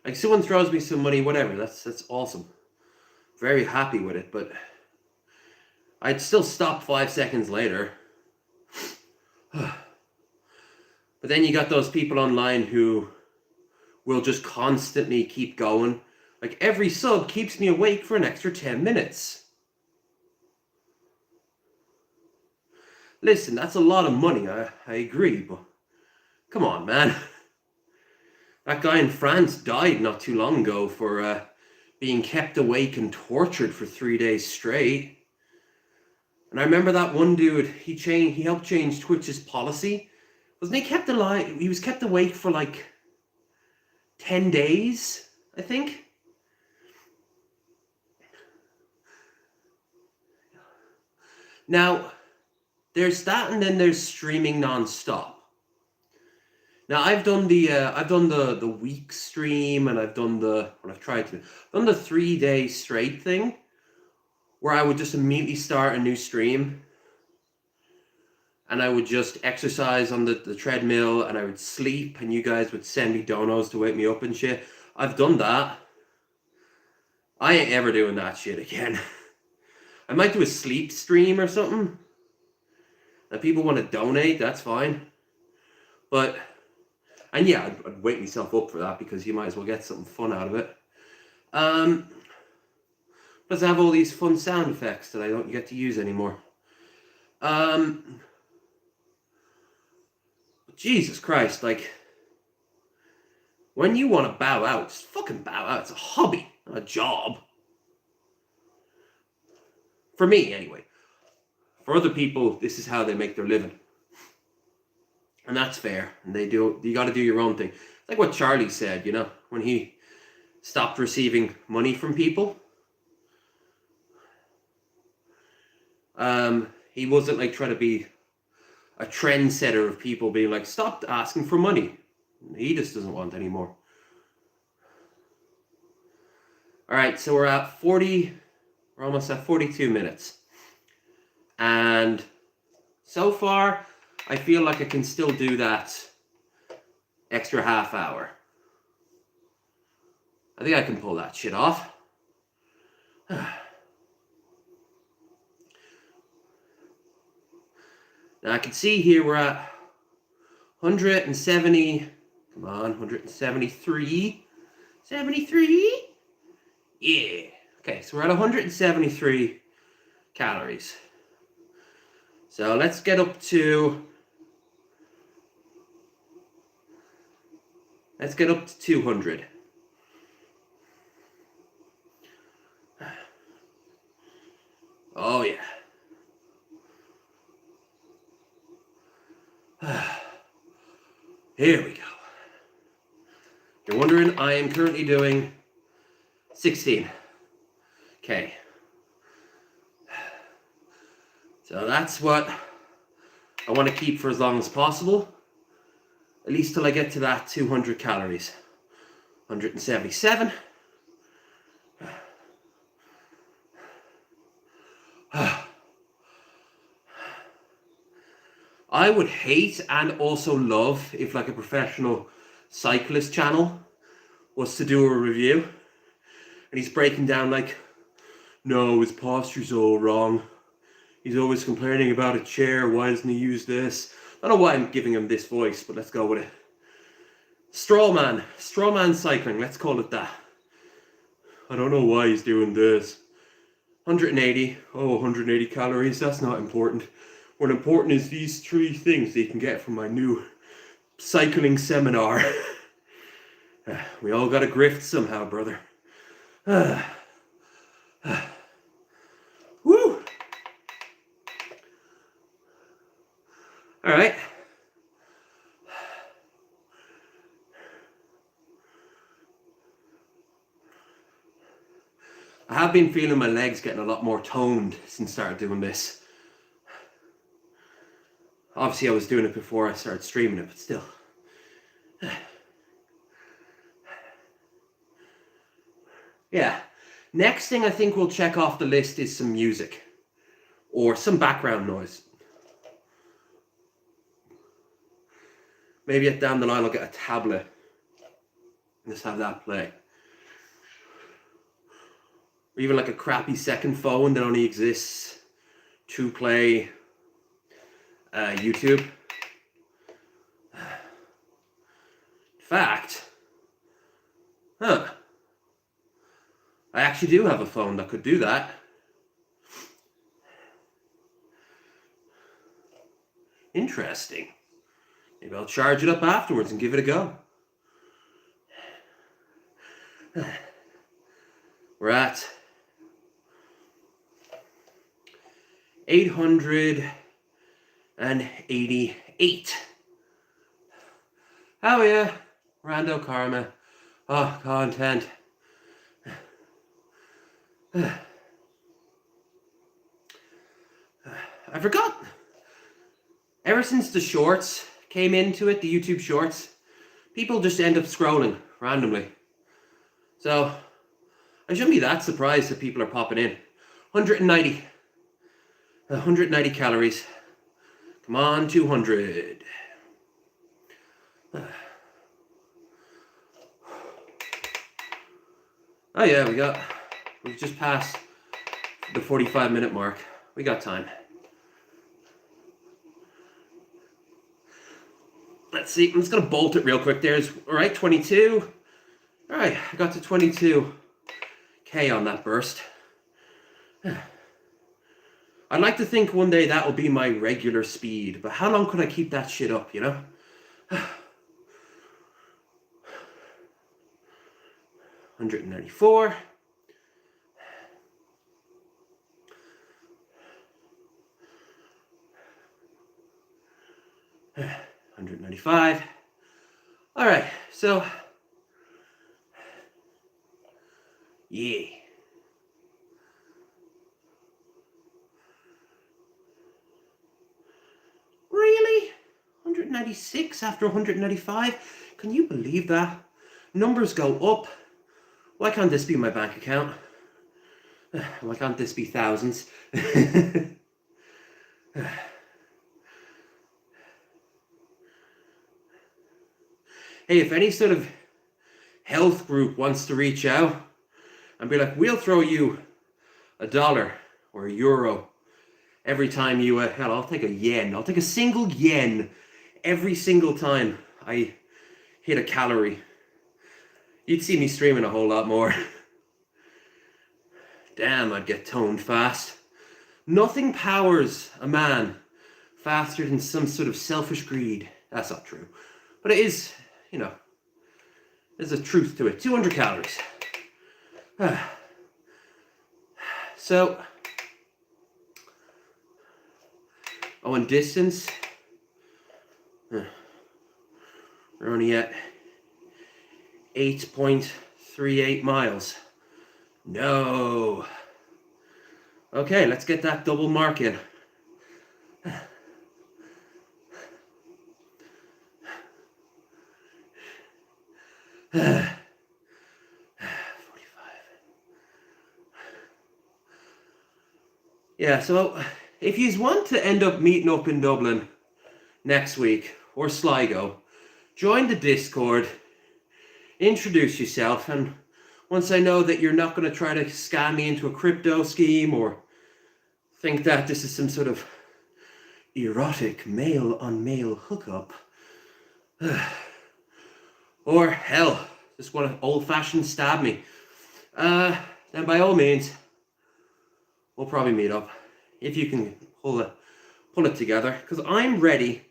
Like, someone throws me some money, whatever, that's awesome. Very happy with it, but I'd still stop 5 seconds later. But then you got those people online who will just constantly keep going. Like, every sub keeps me awake for an extra 10 minutes. Listen, that's a lot of money, I agree, but come on, man. That guy in France died not too long ago for being kept awake and tortured for 3 days straight. And I remember that one dude, he helped change Twitch's policy. Wasn't he kept alive? He was kept awake for like 10 days, I think. Now, there's that, and then there's streaming non-stop. Now, I've done the week stream, and I've done the 3-day straight thing, where I would just immediately start a new stream, and I would just exercise on the treadmill, and I would sleep, and you guys would send me donos to wake me up and shit. I've done that. I ain't ever doing that shit again. I might do a sleep stream or something. If people want to donate, that's fine. But, and yeah, I'd wake myself up for that because you might as well get something fun out of it. Plus I have all these fun sound effects that I don't get to use anymore. Jesus Christ, like, when you want to bow out, just fucking bow out. It's a hobby, not a job. For me, anyway. For other people, this is how they make their living. And that's fair. And you got to do your own thing. It's like what Charlie said, you know, when he stopped receiving money from people. He wasn't like trying to be a trendsetter of people being like, stop asking for money. He just doesn't want any more. All right, so we're almost at 42 minutes. And so far, I feel like I can still do that extra half hour. I think I can pull that shit off. Now I can see here we're at 170, come on, 173, 73? Yeah. Okay, so we're at 173 calories. So let's get up to 200. Oh yeah. Here we go. You're wondering, I am currently doing 16. Okay. So that's what I want to keep for as long as possible. At least till I get to that 200 calories. 177. I would hate and also love if like a professional cyclist channel was to do a review and he's breaking down like, no, his posture's all wrong. He's always complaining about a chair. Why doesn't he use this? I don't know why I'm giving him this voice, but let's go with it. Strawman cycling, let's call it that. I don't know why he's doing this. 180, 180 calories, that's not important. What important is these 3 things that you can get from my new cycling seminar. We all gotta grift somehow, brother. Woo! Alright. I have been feeling my legs getting a lot more toned since I started doing this. Obviously I was doing it before I started streaming it, but still. Yeah. Next thing I think we'll check off the list is some music. Or some background noise. Maybe down the line I'll get a tablet. And just have that play. Or even like a crappy second phone that only exists to play YouTube. In fact, I actually do have a phone that could do that. Interesting. Maybe I'll charge it up afterwards and give it a go. We're at 888. Oh yeah, Rando Karma. Oh, content. I forgot. Ever since the shorts came into it, the YouTube shorts, people just end up scrolling randomly. So I shouldn't be that surprised that people are popping in. 190 calories. Come on, 200. Oh yeah, we've just passed the 45-minute mark. We got time. Let's see, I'm just gonna bolt it real quick. There's, all right, 22. All right, I got to 22K on that burst. I'd like to think one day that will be my regular speed, but how long could I keep that shit up, you know? 194. $195. All right, so yeah. Really? 196 after 195? Can you believe that? Numbers go up. Why can't this be my bank account? Why can't this be thousands? Hey, if any sort of health group wants to reach out and be like, we'll throw you $1 or €1 every time you, hell, I'll take a yen. I'll take a single yen every single time I hit a calorie. You'd see me streaming a whole lot more. Damn, I'd get toned fast. Nothing powers a man faster than some sort of selfish greed. That's not true. But it is, you know, there's a truth to it. 200 calories. So, in distance, we're only at 8.38 miles. No. Okay, let's get that double mark in. Yeah, so if you want to end up meeting up in Dublin next week, or Sligo, join the Discord, introduce yourself, and once I know that you're not going to try to scam me into a crypto scheme or think that this is some sort of erotic male-on-male hookup, or hell, just want to old-fashioned stab me, then by all means, we'll probably meet up if you can pull it together, because I'm ready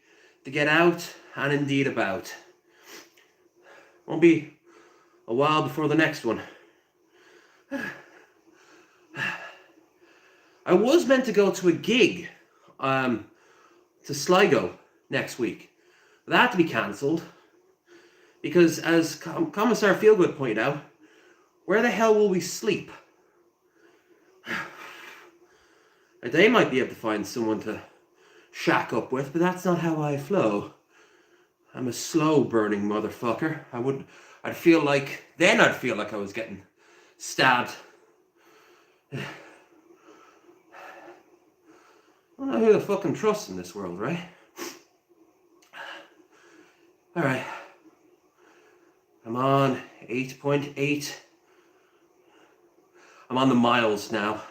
to get out and indeed about. Won't be a while before the next one. I was meant to go to a gig to Sligo next week. But that had to be cancelled because, as Commissar Feelgood pointed out, where the hell will we sleep? They might be able to find someone to shack up with, but that's not how I flow. I'm a slow burning motherfucker. I'd feel like I was getting stabbed. I don't know who to fucking trust in this world, right? Alright. I'm on 8.8. I'm on the miles now.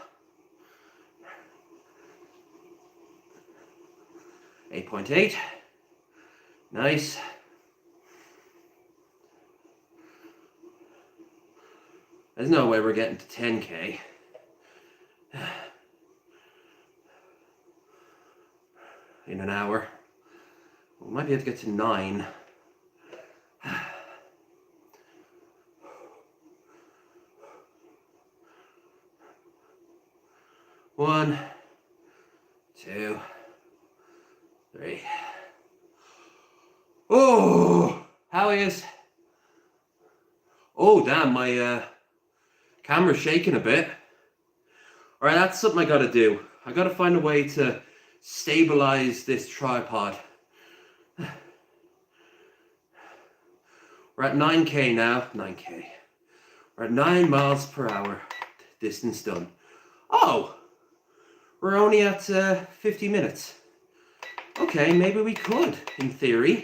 8.8. Nice. There's no way we're getting to 10k. In an hour. We might be able to get to 9. One, 2, 3. Oh, how is? Oh, damn, my camera's shaking a bit. All right, that's something I gotta do. I gotta find a way to stabilize this tripod. We're at 9k now. 9k. We're at 9 miles per hour. Distance done. Oh, we're only at 50 minutes. Okay, maybe we could, in theory,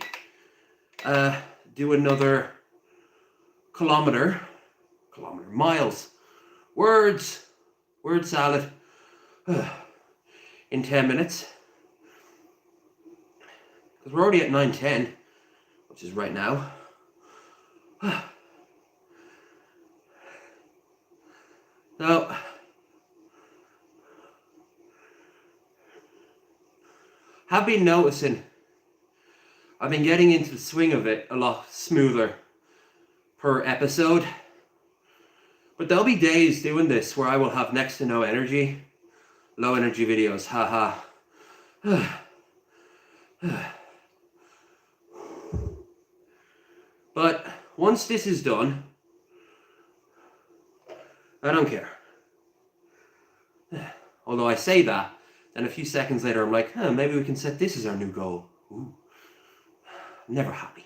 do another miles, word salad, in 10 minutes. Because we're already at 9:10, which is right now. So, have been noticing I've been getting into the swing of it a lot smoother per episode. But there'll be days doing this where I will have next to no energy. Low energy videos, haha. But once this is done, I don't care. Although I say that, then a few seconds later I'm like, maybe we can set this as our new goal. Ooh. Never happy.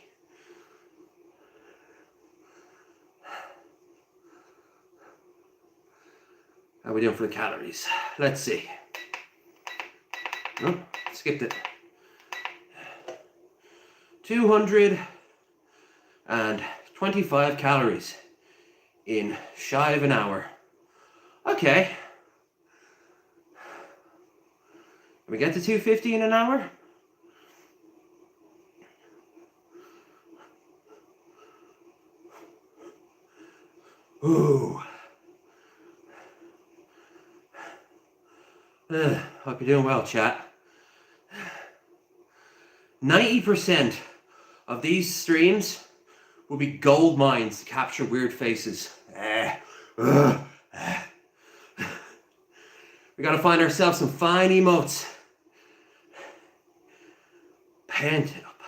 How are we doing for the calories? Let's see. Oh, skipped it. 200 and 25 calories in shy of an hour. Okay. Can we get to 250 in an hour? Ooh. Hope you're doing well, chat. 90% of these streams will be gold mines to capture weird faces. We gotta find ourselves some fine emotes. Pant it up.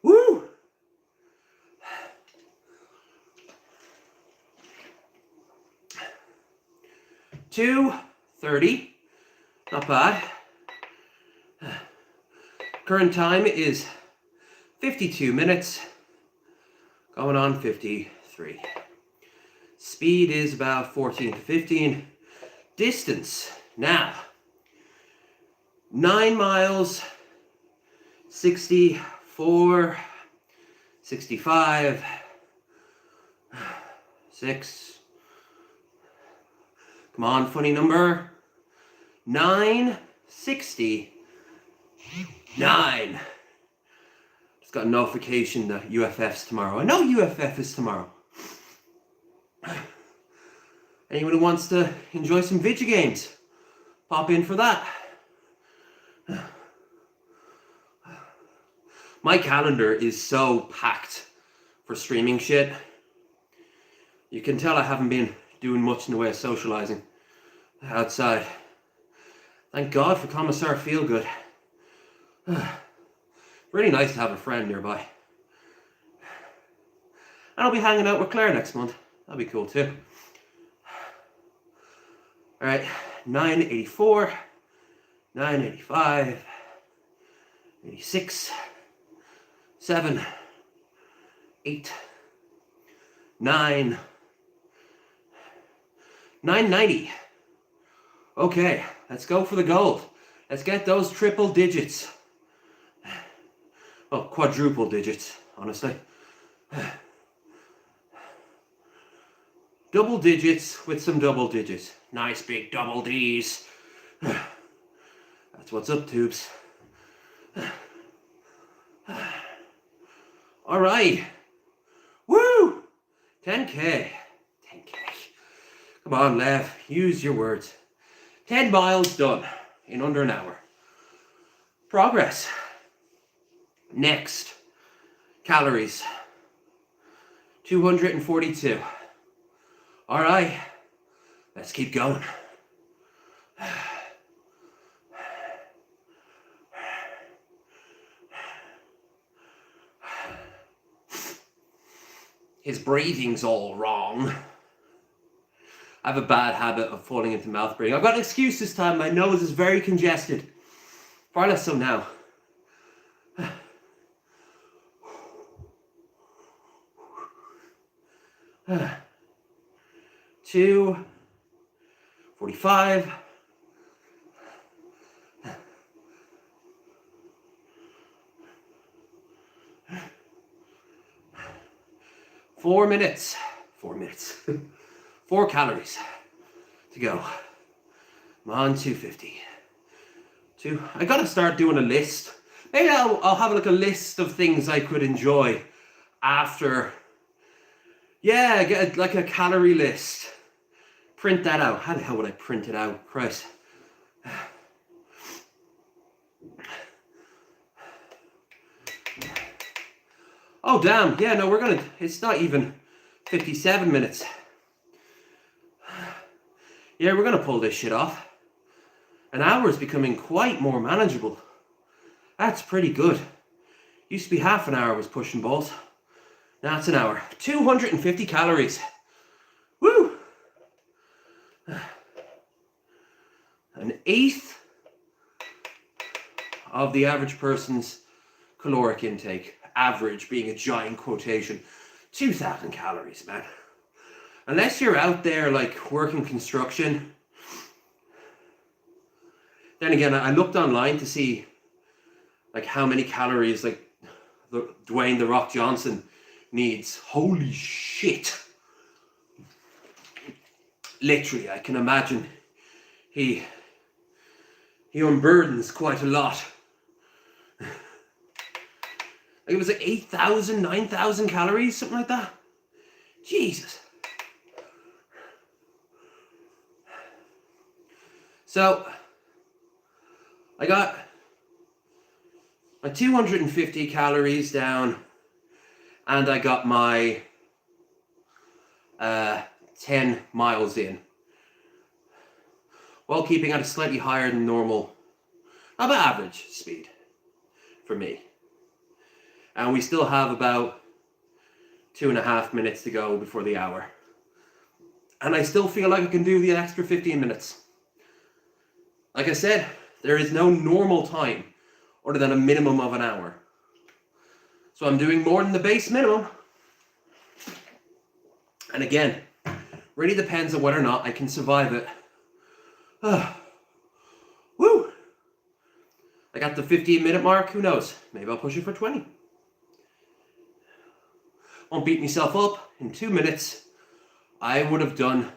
Woo! 2:30. Not bad. Current time is 52 minutes. Going on 53. Speed is about 14 to 15. Distance. Now. 9 miles. 64. 65. 6. Come on, funny number. 9:69. Just got a notification that UFF's tomorrow. I know UFF is tomorrow. Anyone who wants to enjoy some video games, pop in for that. My calendar is so packed for streaming shit. You can tell I haven't been doing much in the way of socializing outside. Thank God for Commissar Feelgood. Really nice to have a friend nearby. And I'll be hanging out with Claire next month. That'll be cool too. Alright, 9:84, 9:85, 86, 7, 8, 9, 990. Okay, let's go for the gold. Let's get those triple digits. Well, quadruple digits, honestly. Double digits with some double digits. Nice big double D's. That's what's up, tubes. All right. Woo! 10K. 10K. Come on, Lev. Use your words. 10 miles done in under an hour. Progress. Next. Calories. 242. All right. Let's keep going. His breathing's all wrong. I have a bad habit of falling into mouth breathing. I've got an excuse this time. My nose is very congested. Far less so now. 2:45. 4 minutes. 4 minutes. 4 calories to go. I'm on 250. I gotta start doing a list. Maybe I'll have like a list of things I could enjoy after. Yeah, get like a calorie list. Print that out. How the hell would I print it out? Christ. Oh, damn. Yeah, no, it's not even 57 minutes. Yeah, we're gonna pull this shit off. An hour is becoming quite more manageable. That's pretty good. Used to be half an hour I was pushing balls. Now it's an hour. 250 calories. Woo! An eighth of the average person's caloric intake. Average being a giant quotation. 2,000 calories, man. Unless you're out there like working construction, Then again, I looked online to see like how many calories like Dwayne The Rock Johnson needs. Holy shit. Literally, I can imagine he unburdens quite a lot. Like it was like 8,000, 9,000 calories, something like that. Jesus. So I got my 250 calories down, and I got my 10 miles in, while keeping at a slightly higher than normal, about average speed for me. And we still have about 2.5 minutes to go before the hour. And I still feel like I can do the extra 15 minutes. Like I said, there is no normal time other than a minimum of an hour. So I'm doing more than the base minimum. And again, really depends on whether or not I can survive it. Woo! I got the 15-minute mark, who knows? Maybe I'll push it for 20. Won't beat myself up. In 2 minutes, I would have done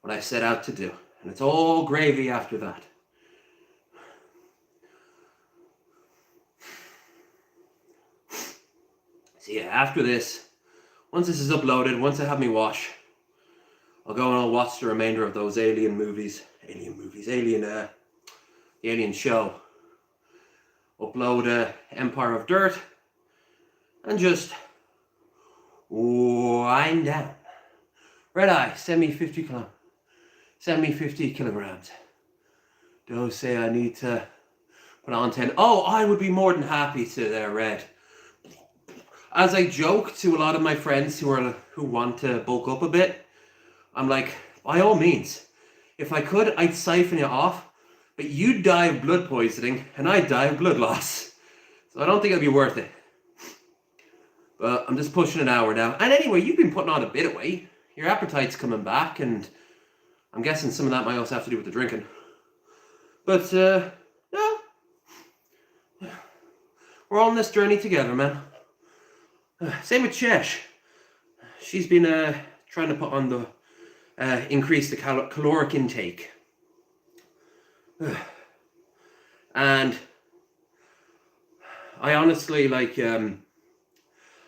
what I set out to do. And it's all gravy after that. So yeah, after this, once this is uploaded, once I have me wash, I'll go and I'll watch the remainder of those the Alien show. Upload Empire of Dirt, and just wind down. Red Eye, send me 50 kilograms. Don't say I need to put on 10. Oh, I would be more than happy to there, Red. As I joke to a lot of my friends who want to bulk up a bit, I'm like, by all means, if I could, I'd siphon you off, but you'd die of blood poisoning and I'd die of blood loss. So I don't think it'd be worth it. But I'm just pushing an hour now. And anyway, you've been putting on a bit of weight. Your appetite's coming back, and I'm guessing some of that might also have to do with the drinking. But, yeah. We're all on this journey together, man. Same with Chesh. She's been trying to put on the increase the caloric intake. And I honestly, like, I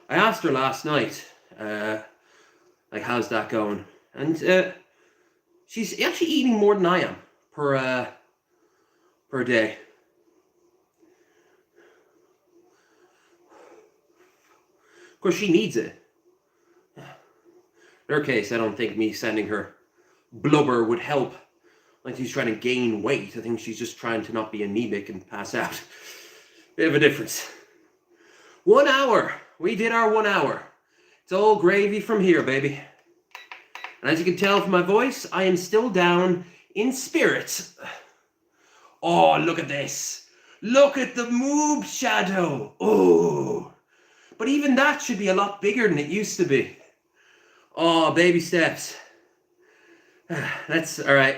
asked her last night, like, how's that going? And she's actually eating more than I am per day. Of course, she needs it. In her case, I don't think me sending her blubber would help. Like she's trying to gain weight. I think she's just trying to not be anemic and pass out. Bit of a difference. 1 hour. We did our 1 hour. It's all gravy from here, baby. And as you can tell from my voice, I am still down in spirits. Oh, look at this. Look at the moob shadow. Oh. But even that should be a lot bigger than it used to be. Oh, baby steps. That's all right.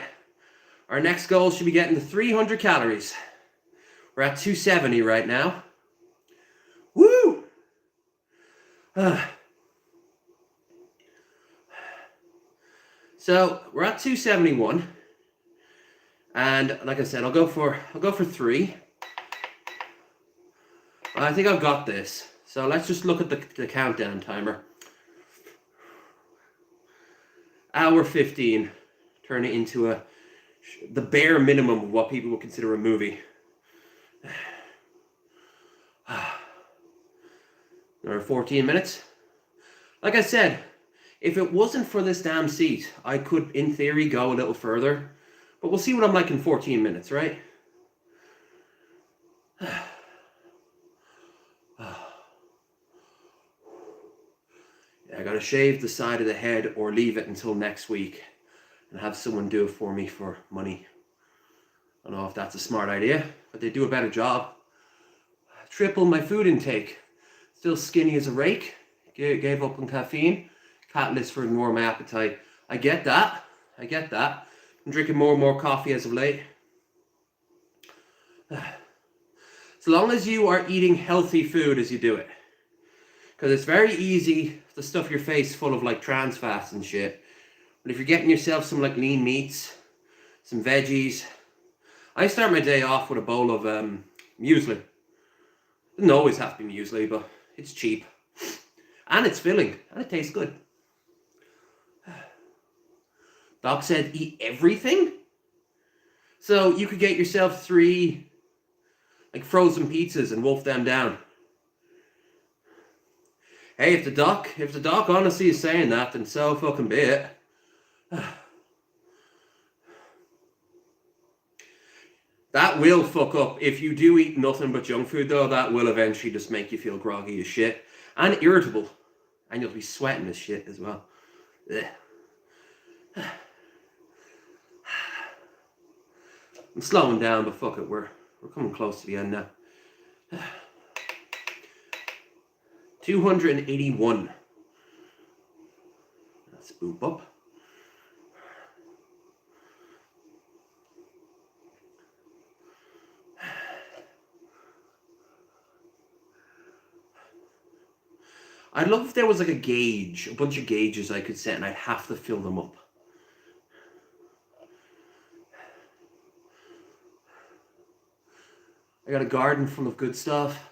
Our next goal should be getting to 300 calories. We're at 270 right now. Woo! So we're at 271. And like I said, I'll go for 3. I think I've got this. So let's just look at the countdown timer. Hour 15. Turn it into the bare minimum of what people would consider a movie. Another 14 minutes. Like I said, if it wasn't for this damn seat, I could, in theory, go a little further. But we'll see what I'm like in 14 minutes, right? I gotta shave the side of the head or leave it until next week and have someone do it for me for money. I don't know if that's a smart idea, but they do a better job. Triple my food intake. Still skinny as a rake. Gave up on caffeine. Catalyst for ignoring my appetite. I get that. I'm drinking more and more coffee as of late. As long as you are eating healthy food as you do it. Because it's very easy to stuff your face full of like trans fats and shit. But if you're getting yourself some like lean meats, some veggies. I start my day off with a bowl of muesli. Doesn't always have to be muesli, but it's cheap. And it's filling. And it tastes good. Doc said eat everything? So you could get yourself 3 like frozen pizzas and wolf them down. Hey, if the doc honestly is saying that, then so fucking be it. That will fuck up. If you do eat nothing but junk food though, that will eventually just make you feel groggy as shit. And irritable. And you'll be sweating as shit as well. I'm slowing down, but fuck it, we're coming close to the end now. 281. Let's boop up. I'd love if there was like a gauge, a bunch of gauges I could set and I'd have to fill them up. I got a garden full of good stuff.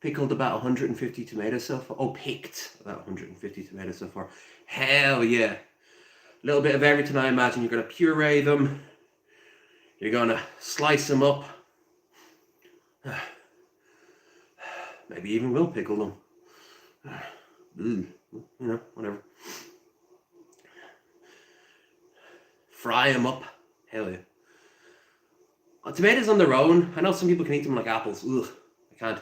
Pickled about 150 tomatoes so far. Oh, picked about 150 tomatoes so far. Hell yeah. A little bit of everything, I imagine. You're going to puree them. You're going to slice them up. Maybe even will pickle them. You know, whatever. Fry them up. Hell yeah. Tomatoes on their own, I know some people can eat them like apples. Ugh, I can't.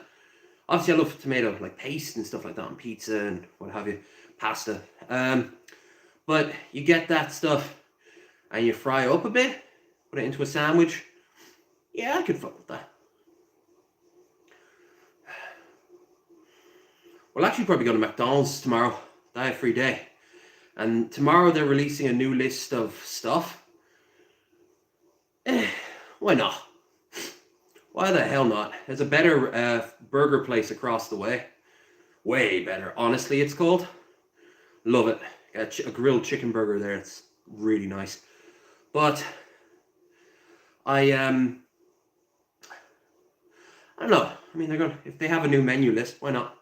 Obviously I love tomato like paste and stuff like that on pizza and what have you, pasta. But you get that stuff and you fry up a bit, put it into a sandwich. Yeah, I could fuck with that. We'll actually probably go to McDonald's tomorrow. I have a free day. And tomorrow they're releasing a new list of stuff. Why not? Why the hell not? There's a better burger place across the way. Way better. Honestly, it's called. Love it. A grilled chicken burger there. It's really nice. But I don't know. I mean, they're gonna, if they have a new menu list, why not?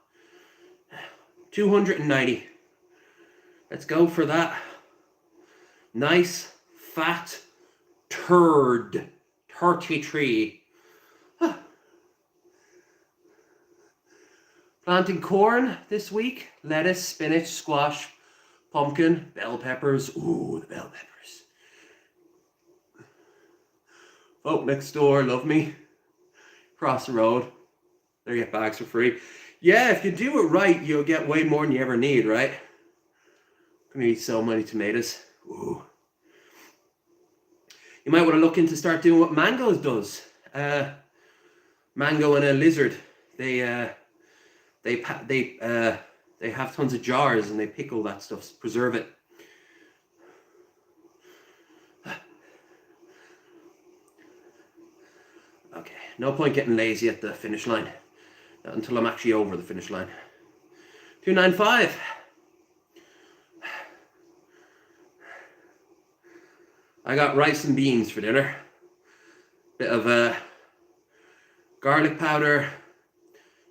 290. Let's go for that. Nice fat turd. 33. Huh. Planting corn this week. Lettuce, spinach, squash, pumpkin, bell peppers. Ooh, the bell peppers. Folk next door love me. Cross the road. They get bags for free. Yeah, if you do it right, you'll get way more than you ever need, right? I'm gonna eat so many tomatoes. Ooh. You might want to look into start doing what Mangoes does. Mango and a lizard. They have tons of jars and they pickle that stuff, preserve it. Okay, no point getting lazy at the finish line. Not until I'm actually over the finish line. 295. I got rice and beans for dinner. Bit of garlic powder,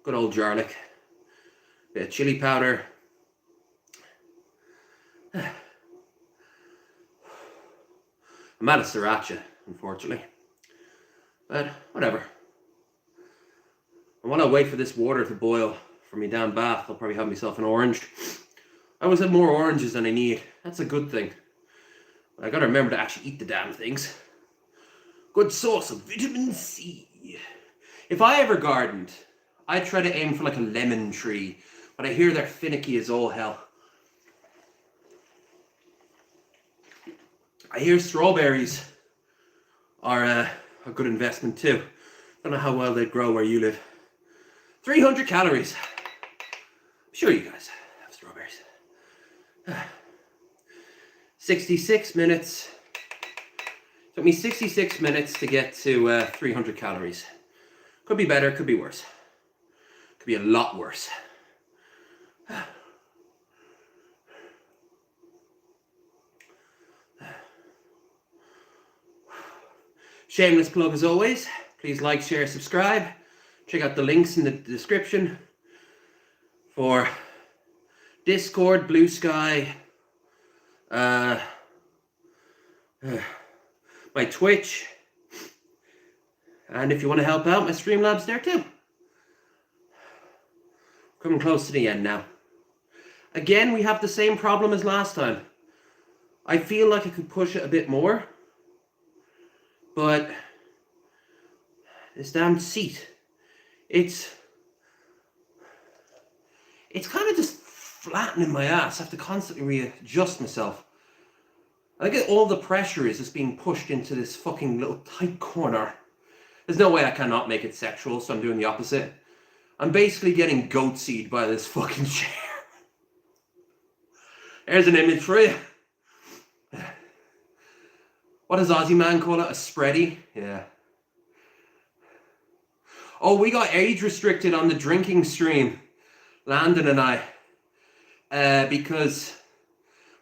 good old garlic. Bit of chili powder. I'm out of sriracha, unfortunately. But whatever. And while I wait for this water to boil for me damn bath, I'll probably have myself an orange. I always have more oranges than I need. That's a good thing. But I gotta remember to actually eat the damn things. Good source of vitamin C. If I ever gardened, I'd try to aim for like a lemon tree. But I hear they're finicky as all hell. I hear strawberries are a good investment too. Don't know how well they'd grow where you live. 300 calories. I'm sure you guys have strawberries. 66 minutes. Took me 66 minutes to get to 300 calories. Could be better, could be worse. Could be a lot worse. Shameless plug as always. Please like, share, subscribe. Check out the links in the description for Discord, Blue Sky, my Twitch, and if you want to help out, my Streamlabs there too. Coming close to the end now. Again, we have the same problem as last time. I feel like I could push it a bit more, but this damn seat, it's kind of just flattening my ass. I have to constantly readjust myself. I get all the pressure is just being pushed into this fucking little tight corner. There's no way I cannot make it sexual, so I'm doing the opposite. I'm basically getting goat seed by this fucking chair. There's an image for you. What does Aussie man call it? A spready? Yeah. Oh, we got age restricted on the drinking stream, Landon and I, because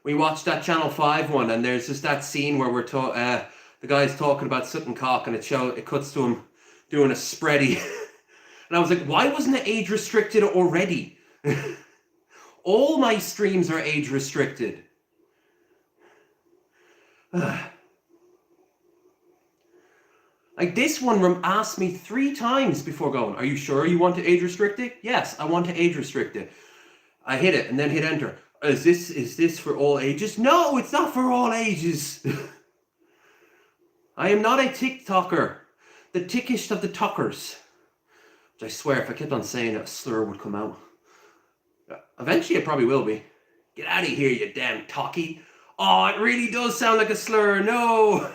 we watched that Channel 5 one, and there's just that scene where the guy's talking about sucking cock, and it cuts to him doing a spready. And I was like, why wasn't it age restricted already? All my streams are age restricted. Like this one asked me 3 times before going, are you sure you want to age restrict it? Yes, I want to age restrict it. I hit it and then hit enter. Is this for all ages? No, it's not for all ages. I am not a TikToker. The tickest of the talkers. Which I swear, if I kept on saying it, a slur would come out. Eventually it probably will be. Get out of here, you damn talkie. Oh, it really does sound like a slur. No.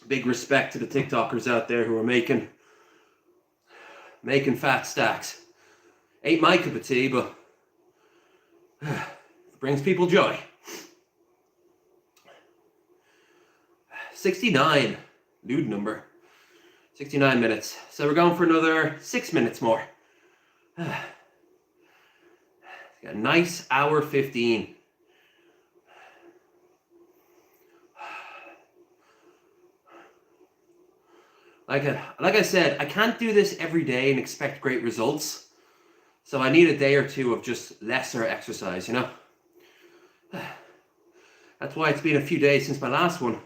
Big respect to the TikTokers out there who are making fat stacks. Ain't my cup of tea, but it brings people joy. 69, lewd number. 69 minutes. So we're going for another 6 minutes more. Got a nice hour 15. Like I said, I can't do this every day and expect great results. So I need a day or two of just lesser exercise, you know? That's why it's been a few days since my last one.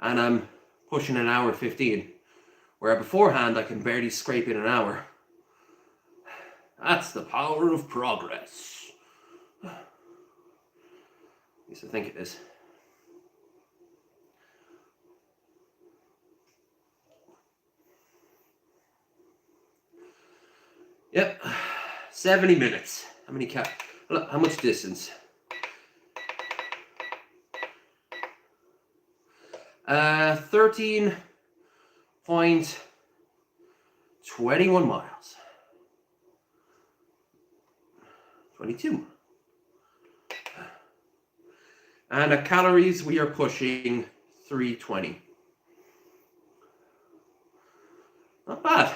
And I'm pushing an hour 15. Where beforehand I can barely scrape in an hour. That's the power of progress. At least I think it is. Yep, 70 minutes. How many how much distance? 13.21 miles. 22. And at calories, we are pushing 320. Not bad.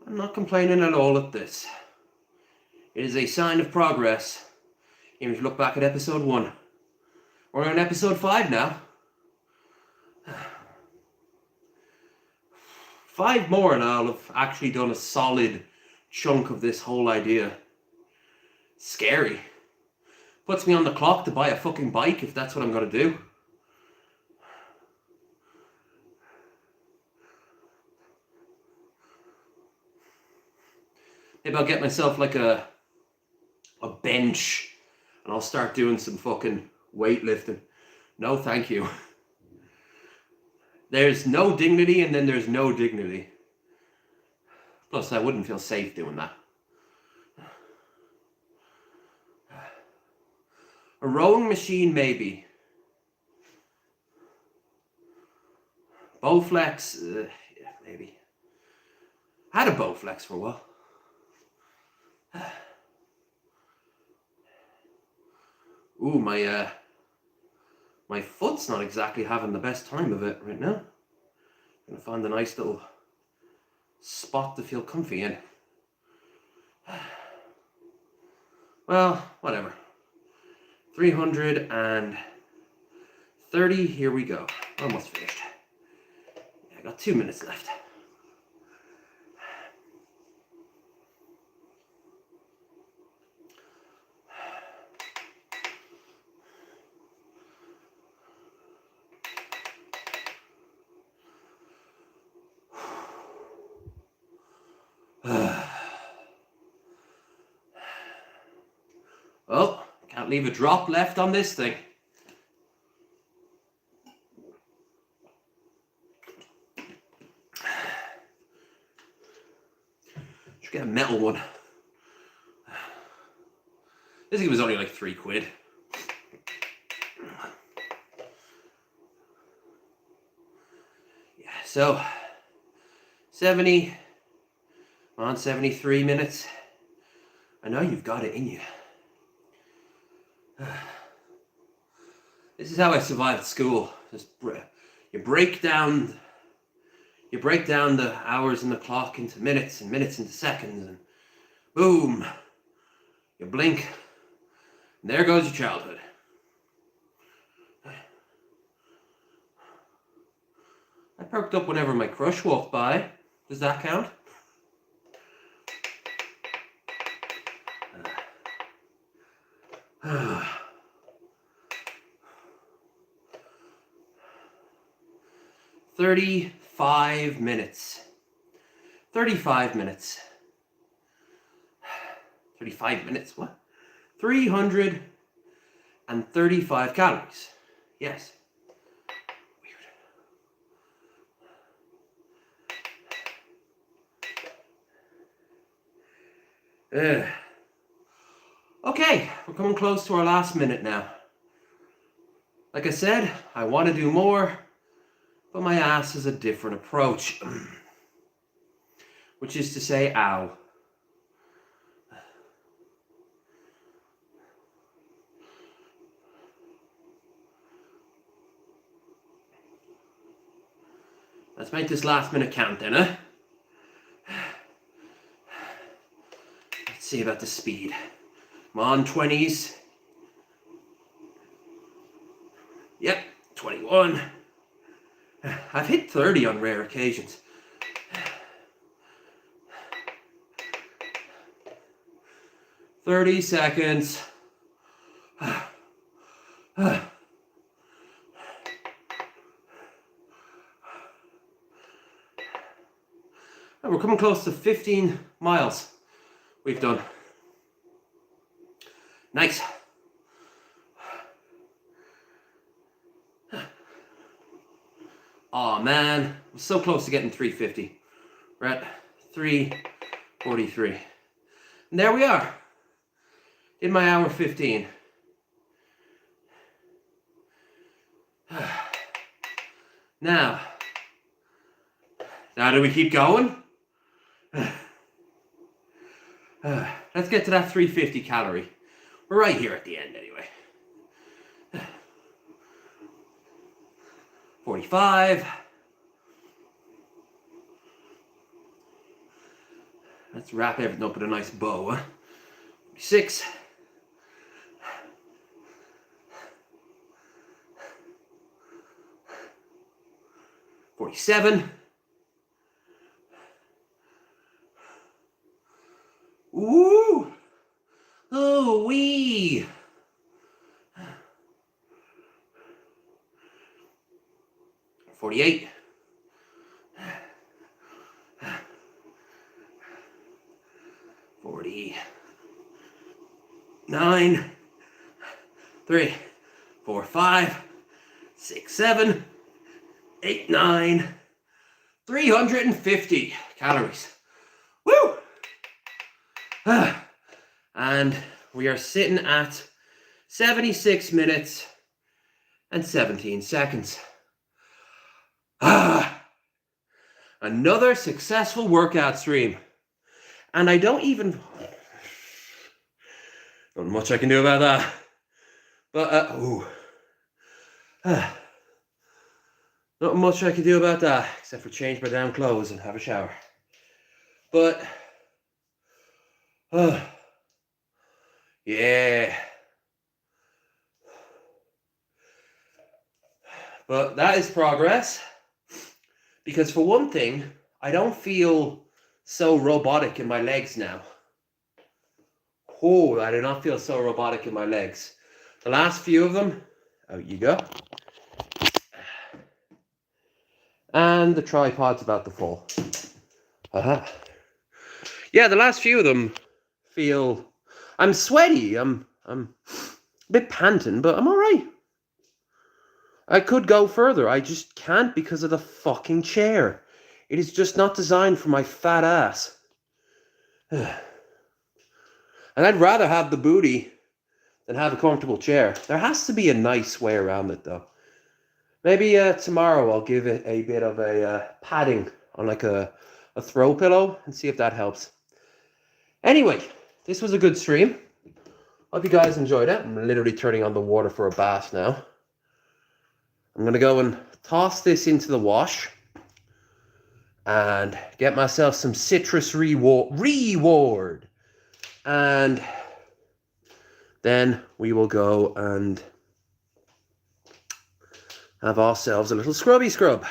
I'm not complaining at all at this. It is a sign of progress. Even if you look back at episode 1. We're on episode 5 now. 5 more and I'll have actually done a solid chunk of this whole idea. Scary. Puts me on the clock to buy a fucking bike if that's what I'm going to do. Maybe I'll get myself like a bench and I'll start doing some fucking weightlifting. No, thank you. There's no dignity and then there's no dignity. Plus, I wouldn't feel safe doing that. A rowing machine, maybe. Bowflex, yeah, maybe. I had a Bowflex for a while. Ooh, my foot's not exactly having the best time of it right now. Gonna find a nice little spot to feel comfy in. Well, whatever. 330, here we go. Almost finished. I got 2 minutes left. Well, can't leave a drop left on this thing. Should get a metal one. This thing was only like £3. Yeah, so 70, on 73 minutes. I know you've got it in you. This is how I survived school. Just you break down the hours in the clock into minutes and minutes into seconds, and boom, you blink, and there goes your childhood. I perked up whenever my crush walked by. Does that count? 35 minutes. 35 minutes. 35 minutes, what? 335 calories. Yes. Weird. Okay, we're coming close to our last minute now. Like I said, I want to do more, but my ass has a different approach. Which is to say, ow. Let's make this last minute count then, huh? Let's see about the speed. Come on, 20s. Yep, 21. I've hit 30 on rare occasions. 30 seconds. And we're coming close to 15 miles we've done. Nice. Aw, man, I'm so close to getting 350. We're at 3:43. And there we are. In my hour 15. Now do we keep going? Let's get to that 350 calorie. We're right here at the end anyway. 45. Let's wrap everything up with a nice bow. 46. 47. Ooh! Oh, wee! 48. 49. 3, 4, 5, 6, 7, 8, 9. 350 calories. Woo! And we are sitting at 76 minutes and 17 seconds. Another successful workout stream. And I don't much I can do about that. But, Not much I can do about that, except for change my damn clothes and have a shower. But, yeah. But that is progress. Because for one thing, I don't feel so robotic in my legs now. Oh, I do not feel so robotic in my legs. The last few of them, out you go. And the tripod's about to fall. Yeah, the last few of them feel... I'm sweaty. I'm a bit panting, but I'm alright. I could go further. I just can't because of the fucking chair. It is just not designed for my fat ass. And I'd rather have the booty than have a comfortable chair. There has to be a nice way around it, though. Maybe tomorrow I'll give it a bit of a padding on like a throw pillow and see if that helps. Anyway, this was a good stream. Hope you guys enjoyed it. I'm literally turning on the water for a bath now. I'm going to go and toss this into the wash and get myself some citrus reward. And then we will go and have ourselves a little scrubby scrub.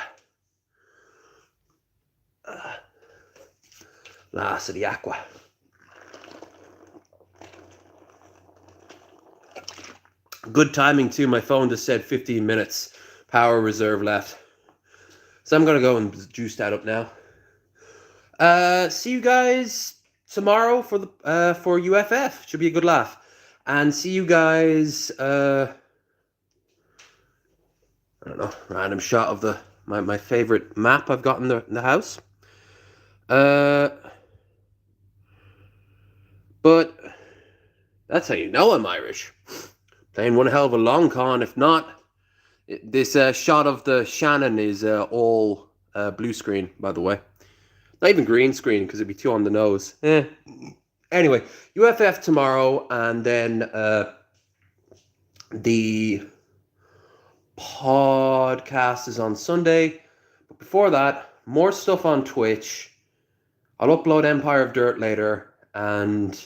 Last of the aqua. Good timing too. My phone just said 15 minutes power reserve left. So I'm going to go and juice that up now. See you guys tomorrow for the for UFF. Should be a good laugh. And see you guys I don't know, random shot of the my favorite map I've got in the house. But that's how you know I'm Irish. Playing one hell of a long con. If not, this shot of the Shannon is all blue screen, by the way. Not even green screen, because it'd be too on the nose. Anyway, UFF tomorrow, and then the podcast is on Sunday. But before that, more stuff on Twitch. I'll upload Empire of Dirt later, and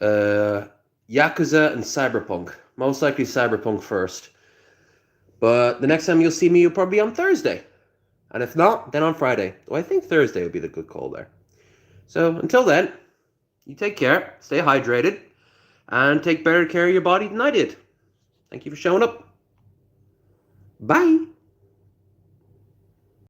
Yakuza and Cyberpunk. Most likely Cyberpunk first. But the next time you'll see me, you'll probably be on Thursday. And if not, then on Friday. Though I think Thursday would be the good call there. So until then, you take care, stay hydrated, and take better care of your body than I did. Thank you for showing up. Bye.